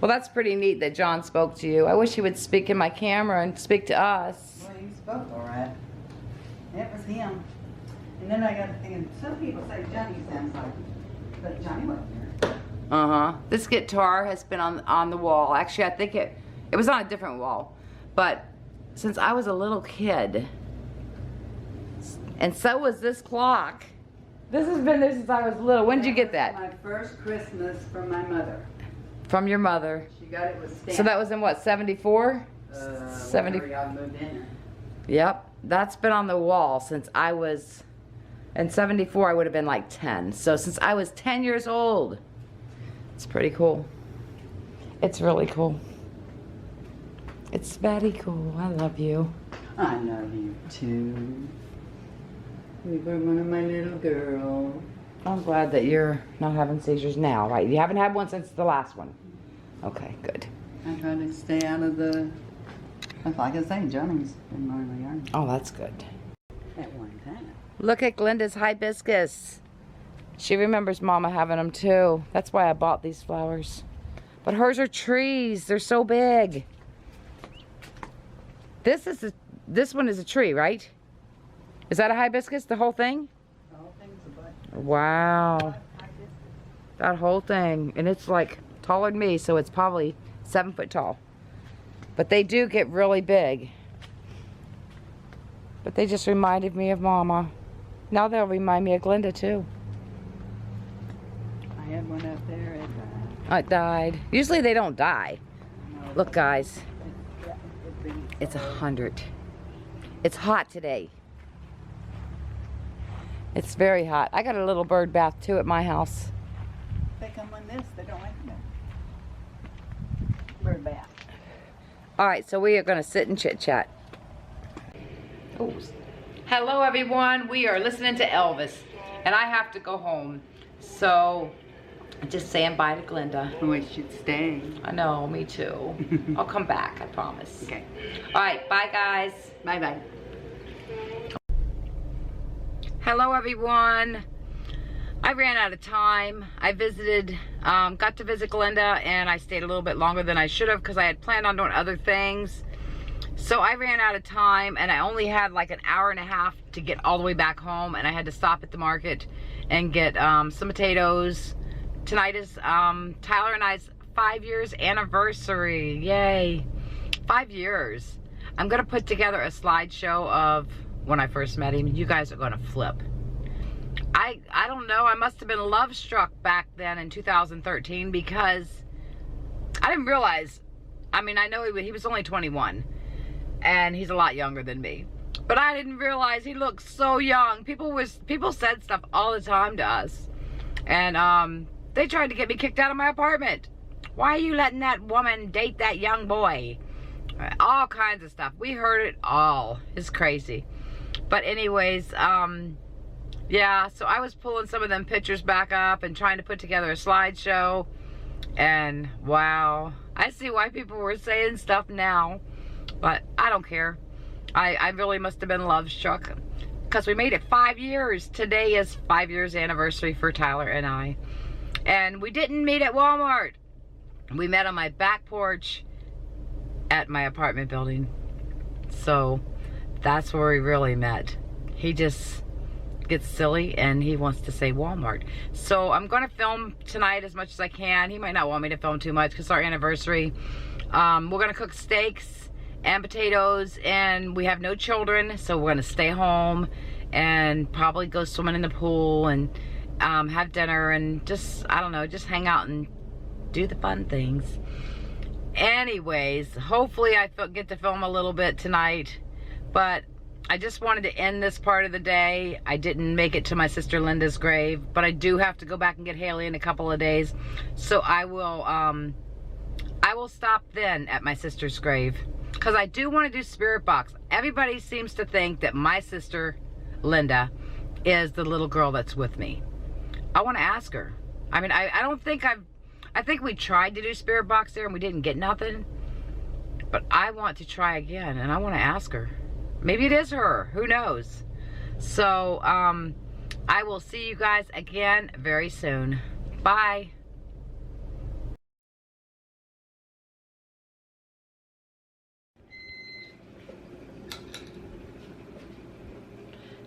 [SPEAKER 1] Well, that's pretty neat that John spoke to you. I wish he would speak in my camera and speak to us.
[SPEAKER 2] Well, you spoke all right. It was him. And then I got to thinking, some people say Johnny sounds like him, but Johnny wasn't there.
[SPEAKER 1] Uh-huh. This guitar has been on the wall. Actually, I think it was on a different wall. But since I was a little kid, and so was this clock. This has been there since I was little. When did you get that?
[SPEAKER 2] My first Christmas from my mother.
[SPEAKER 1] From your mother.
[SPEAKER 2] She got it with stamps.
[SPEAKER 1] So that was in what, 74? 70.
[SPEAKER 2] Whenever y'all moved in there.
[SPEAKER 1] Yep. That's been on the wall since I was, in 74 I would have been like 10. So since I was 10 years old. It's pretty cool. It's really cool. It's very cool. I love you.
[SPEAKER 2] I love you too. You were one of my little girls.
[SPEAKER 1] I'm glad that you're not having seizures now, right? You haven't had one since the last one. Okay, good.
[SPEAKER 2] I try to stay out of the. Like I say, Johnny's been mowing my yard
[SPEAKER 1] Oh, that's good.
[SPEAKER 2] at one time.
[SPEAKER 1] Look at Glenda's hibiscus. She remembers Mama having them too. That's why I bought these flowers. But hers are trees. They're so big. This one is a tree, right? Is that a hibiscus, the whole thing?
[SPEAKER 2] The whole thing's a butt.
[SPEAKER 1] Wow. That whole thing. And it's like taller than me, so it's probably 7 foot tall. But they do get really big. But they just reminded me of Mama. Now they'll remind me of Glenda too.
[SPEAKER 2] I had one up there
[SPEAKER 1] It died. Usually they don't die. Look, guys. It's 100. It's hot today. It's very hot. I got a little bird bath too at my house.
[SPEAKER 2] They come on this, they don't like that. Bird bath.
[SPEAKER 1] All right, so we are going to sit and chit chat. Oh. Hello, everyone. We are listening to Elvis, and I have to go home. So, just saying bye to Glenda.
[SPEAKER 2] Oh, I should stay.
[SPEAKER 1] I know, me too. I'll come back, I promise.
[SPEAKER 2] Okay.
[SPEAKER 1] All right, bye, guys.
[SPEAKER 2] Bye-bye.
[SPEAKER 1] Hello, everyone. I ran out of time. I visited, got to visit Glenda, and I stayed a little bit longer than I should have because I had planned on doing other things. So I ran out of time, and I only had like an hour and a half to get all the way back home, and I had to stop at the market and get some potatoes. Tonight is Tyler and I's 5 years anniversary. Yay. 5 years. I'm going to put together a slideshow of when I first met him. You guys are going to flip. I don't know. I must have been love struck back then in 2013 because I didn't realize I mean, I know he was only 21, and he's a lot younger than me. But I didn't realize he looked so young. People said stuff all the time to us. And they tried to get me kicked out of my apartment. Why are you letting that woman date that young boy? All kinds of stuff. We heard it all. It's crazy. But anyways, yeah, so I was pulling some of them pictures back up and trying to put together a slideshow. And wow, I see why people were saying stuff now. But I don't care. I really must have been love struck. Because we made it 5 years. Today is 5 years anniversary for Tyler and I. And we didn't meet at Walmart. We met on my back porch at my apartment building. So that's where we really met. He just gets silly and he wants to say Walmart. So I'm going to film tonight as much as I can. He might not want me to film too much because it's our anniversary. We're going to cook steaks and potatoes, and we have no children, so we're going to stay home and probably go swimming in the pool and have dinner and just, I don't know, just hang out and do the fun things. Anyways, hopefully I get to film a little bit tonight, but I just wanted to end this part of the day. I didn't make it to my sister Linda's grave, but I do have to go back and get Hailie in a couple of days, so I will stop then at my sister's grave, because I do want to do Spirit Box. Everybody seems to think that my sister Linda is the little girl that's with me. I want to ask her. I mean, I don't think I think we tried to do Spirit Box there and we didn't get nothing. But I want to try again and I want to ask her. Maybe it is her. Who knows? So, I will see you guys again very soon. Bye.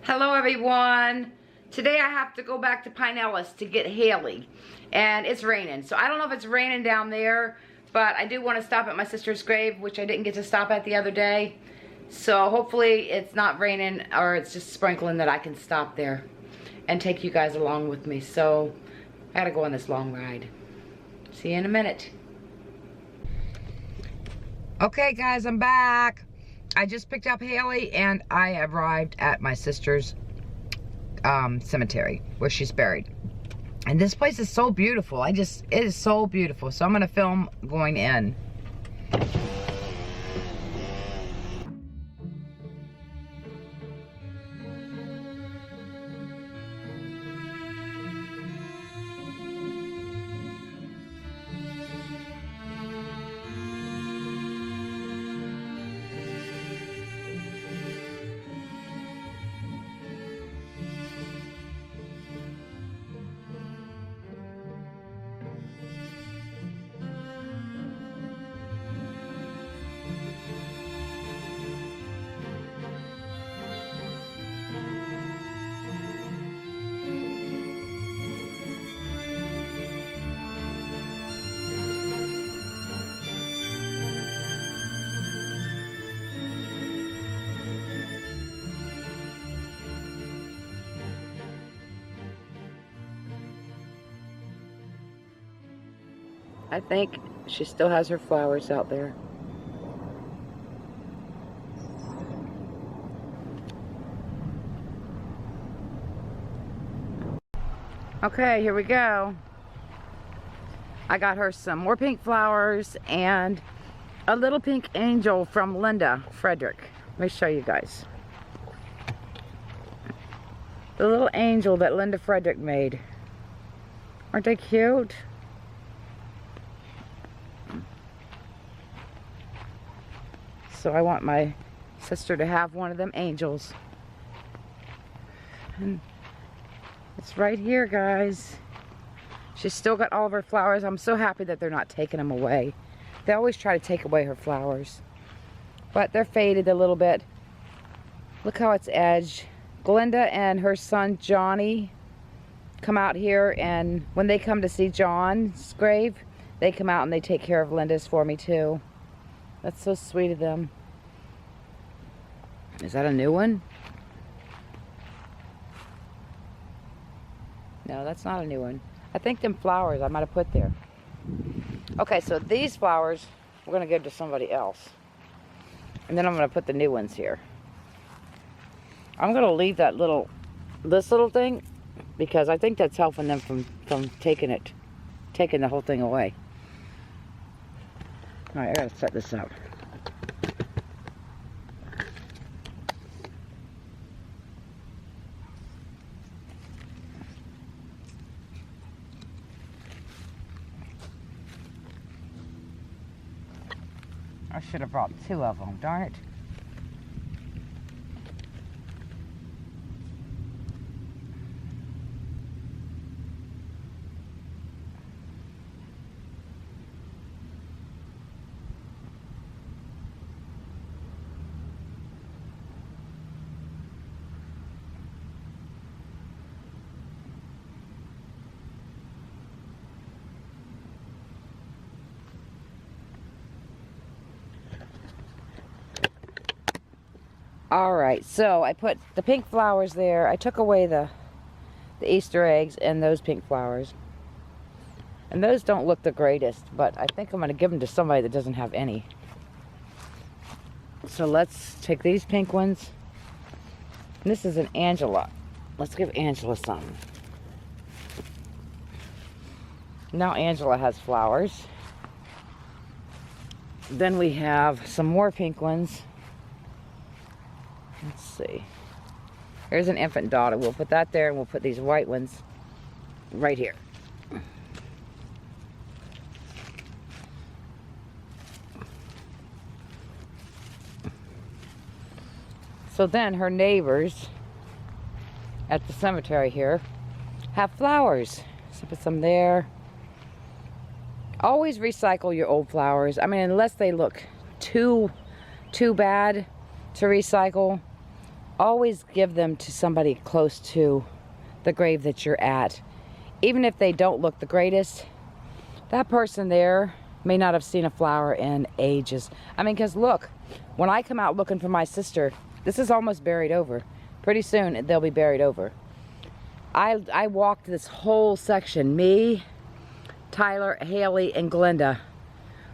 [SPEAKER 1] Hello everyone. Today I have to go back to Pinellas to get Hailie, and it's raining. So I don't know if it's raining down there, but I do want to stop at my sister's grave, which I didn't get to stop at the other day. So hopefully it's not raining or it's just sprinkling that I can stop there and take you guys along with me. So I gotta go on this long ride. See you in a minute. Okay guys, I'm back. I just picked up Hailie and I arrived at my sister's cemetery where she's buried. And this place is so beautiful. It is so beautiful. So I'm gonna film going in. I think she still has her flowers out there. Okay, here we go. I got her some more pink flowers and a little pink angel from Linda Frederick. Let me show you guys. The little angel that Linda Frederick made. Aren't they cute? So I want my sister to have one of them angels. And it's right here, guys. She's still got all of her flowers. I'm so happy that they're not taking them away. They always try to take away her flowers. But they're faded a little bit. Look how it's edged. Glenda and her son Johnny come out here, and when they come to see John's grave, they come out and they take care of Linda's for me too. That's so sweet of them. Is that a new one? No, that's not a new one. I think them flowers I might have put there. Okay, so these flowers we're going to give to somebody else. And then I'm going to put the new ones here. I'm going to leave that this little thing, because I think that's helping them from taking the whole thing away. All right, I got to set this up. I should have brought 2 of them, darn it. Alright, so I put the pink flowers there. I took away the Easter eggs and those pink flowers. And those don't look the greatest, but I think I'm going to give them to somebody that doesn't have any. So let's take these pink ones. And this is an Angela. Let's give Angela some. Now Angela has flowers. Then we have some more pink ones. Let's see. Here's an infant daughter. We'll put that there, and we'll put these white ones right here. So then her neighbors at the cemetery here have flowers. So put some there. Always recycle your old flowers. I mean, unless they look too bad to recycle, always give them to somebody close to the grave that you're at. Even if they don't look the greatest, that person there may not have seen a flower in ages. I mean, because look, when I come out looking for my sister, this is almost buried over. Pretty soon they'll be buried over. I walked this whole section. Me, Tyler, Hailie, and Glenda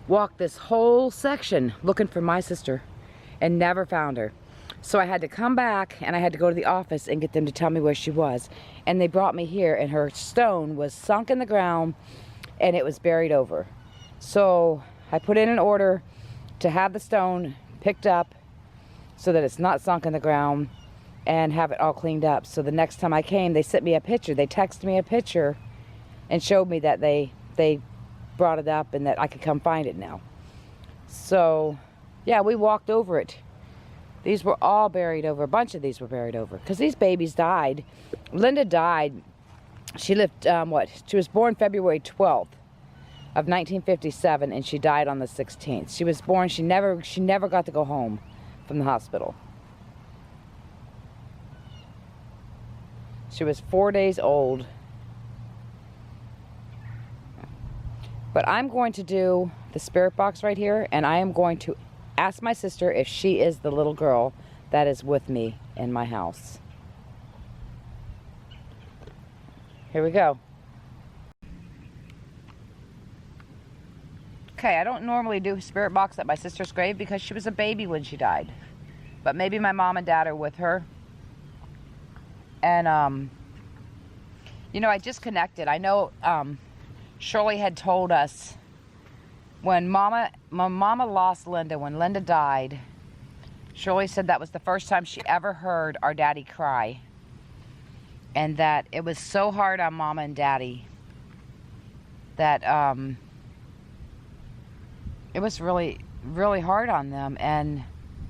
[SPEAKER 1] walked this whole section looking for my sister and never found her. So I had to come back, and I had to go to the office and get them to tell me where she was. And they brought me here, and her stone was sunk in the ground, and it was buried over. So I put in an order to have the stone picked up so that it's not sunk in the ground, and have it all cleaned up. So the next time I came, they sent me a picture. They texted me a picture and showed me that they brought it up and that I could come find it now. So yeah, we walked over it. These were all buried over. A bunch of these were buried over because these babies died. Linda died. She lived, she was born February 12th of 1957, and she died on the 16th. She was born, she never got to go home from the hospital. She was 4 days old. But I'm going to do the spirit box right here, and I am going to ask my sister if she is the little girl that is with me in my house. Here we go. Okay, I don't normally do spirit box at my sister's grave because she was a baby when she died. But maybe my mom and dad are with her. And, you know, I just connected. I know Shirley had told us when Mama lost Linda, when Linda died, Shirley said that was the first time she ever heard our daddy cry. And that it was so hard on Mama and Daddy that it was really, really hard on them. And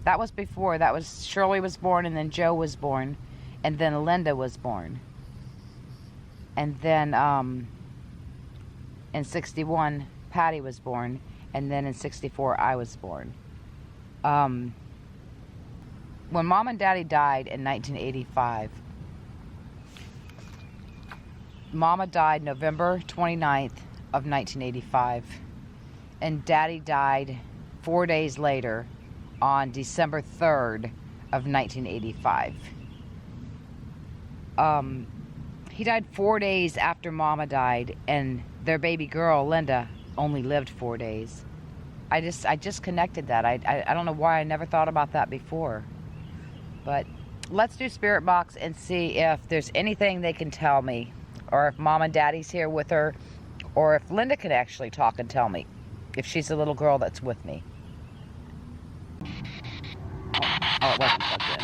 [SPEAKER 1] that was before. That was Shirley was born, and then Joe was born, and then Linda was born. And then in 61, Patty was born, and then in 64, I was born. When Mom and Daddy died in 1985, Mama died November 29th of 1985, and Daddy died 4 days later on December 3rd of 1985. He died 4 days after Mama died, and their baby girl, Linda, only lived 4 days. I just connected that. I don't know why I never thought about that before. But let's do Spirit Box and see if there's anything they can tell me, or if Mom and Daddy's here with her, or if Linda can actually talk and tell me if she's the little girl that's with me. Oh, it wasn't plugged in.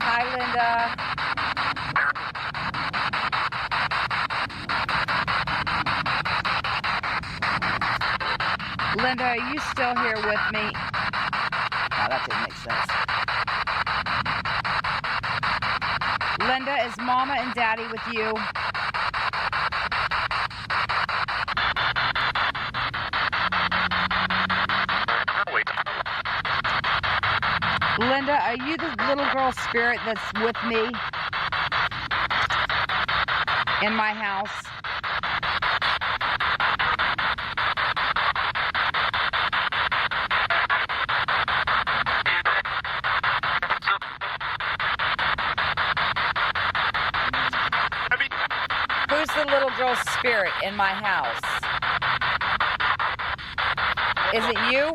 [SPEAKER 1] Hi, Linda. Linda, are you still here with me? Oh, that didn't make sense. Linda, is Mama and Daddy with you? Linda, are you the little girl spirit that's with me in my house? Who's the little girl spirit in my house? Is it you?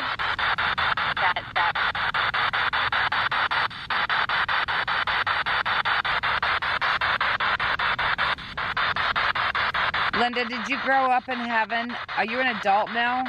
[SPEAKER 1] Linda, did you grow up in heaven? Are you an adult now?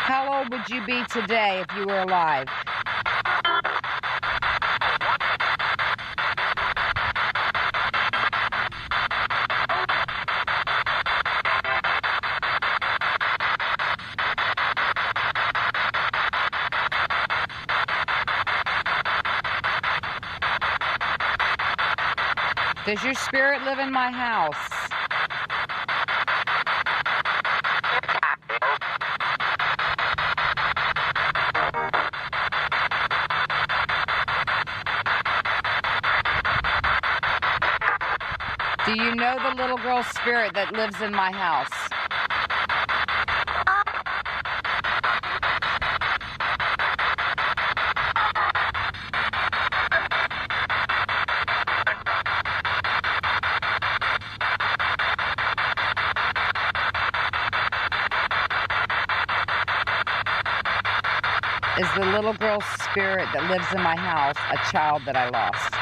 [SPEAKER 1] How old would you be today if you were alive? Does your spirit live in my house? Do you know the little girl spirit that lives in my house? Is the little girl spirit that lives in my house a child that I lost?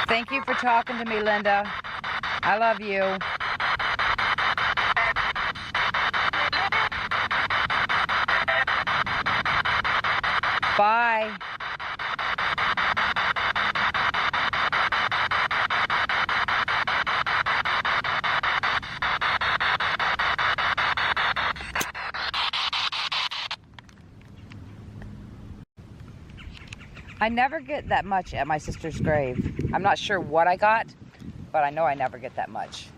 [SPEAKER 1] Thank you for talking to me, Linda. I love you. Bye. I never get that much at my sister's grave. I'm not sure what I got, but I know I never get that much.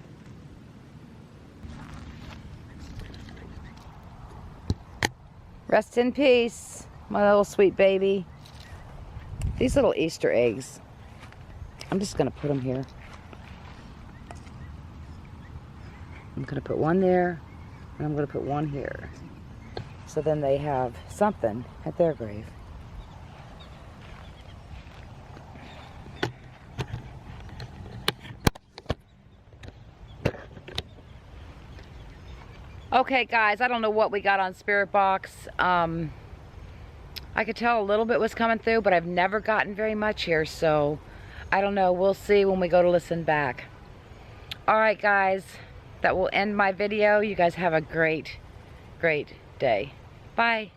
[SPEAKER 1] Rest in peace, my little sweet baby. These little Easter eggs, I'm just gonna put them here. I'm gonna put one there, and I'm gonna put one here. So then they have something at their grave. Okay guys, I don't know what we got on Spirit Box. I could tell a little bit was coming through, but I've never gotten very much here, so I don't know. We'll see when we go to listen back. Alright guys, that will end my video. You guys have a great day. Bye.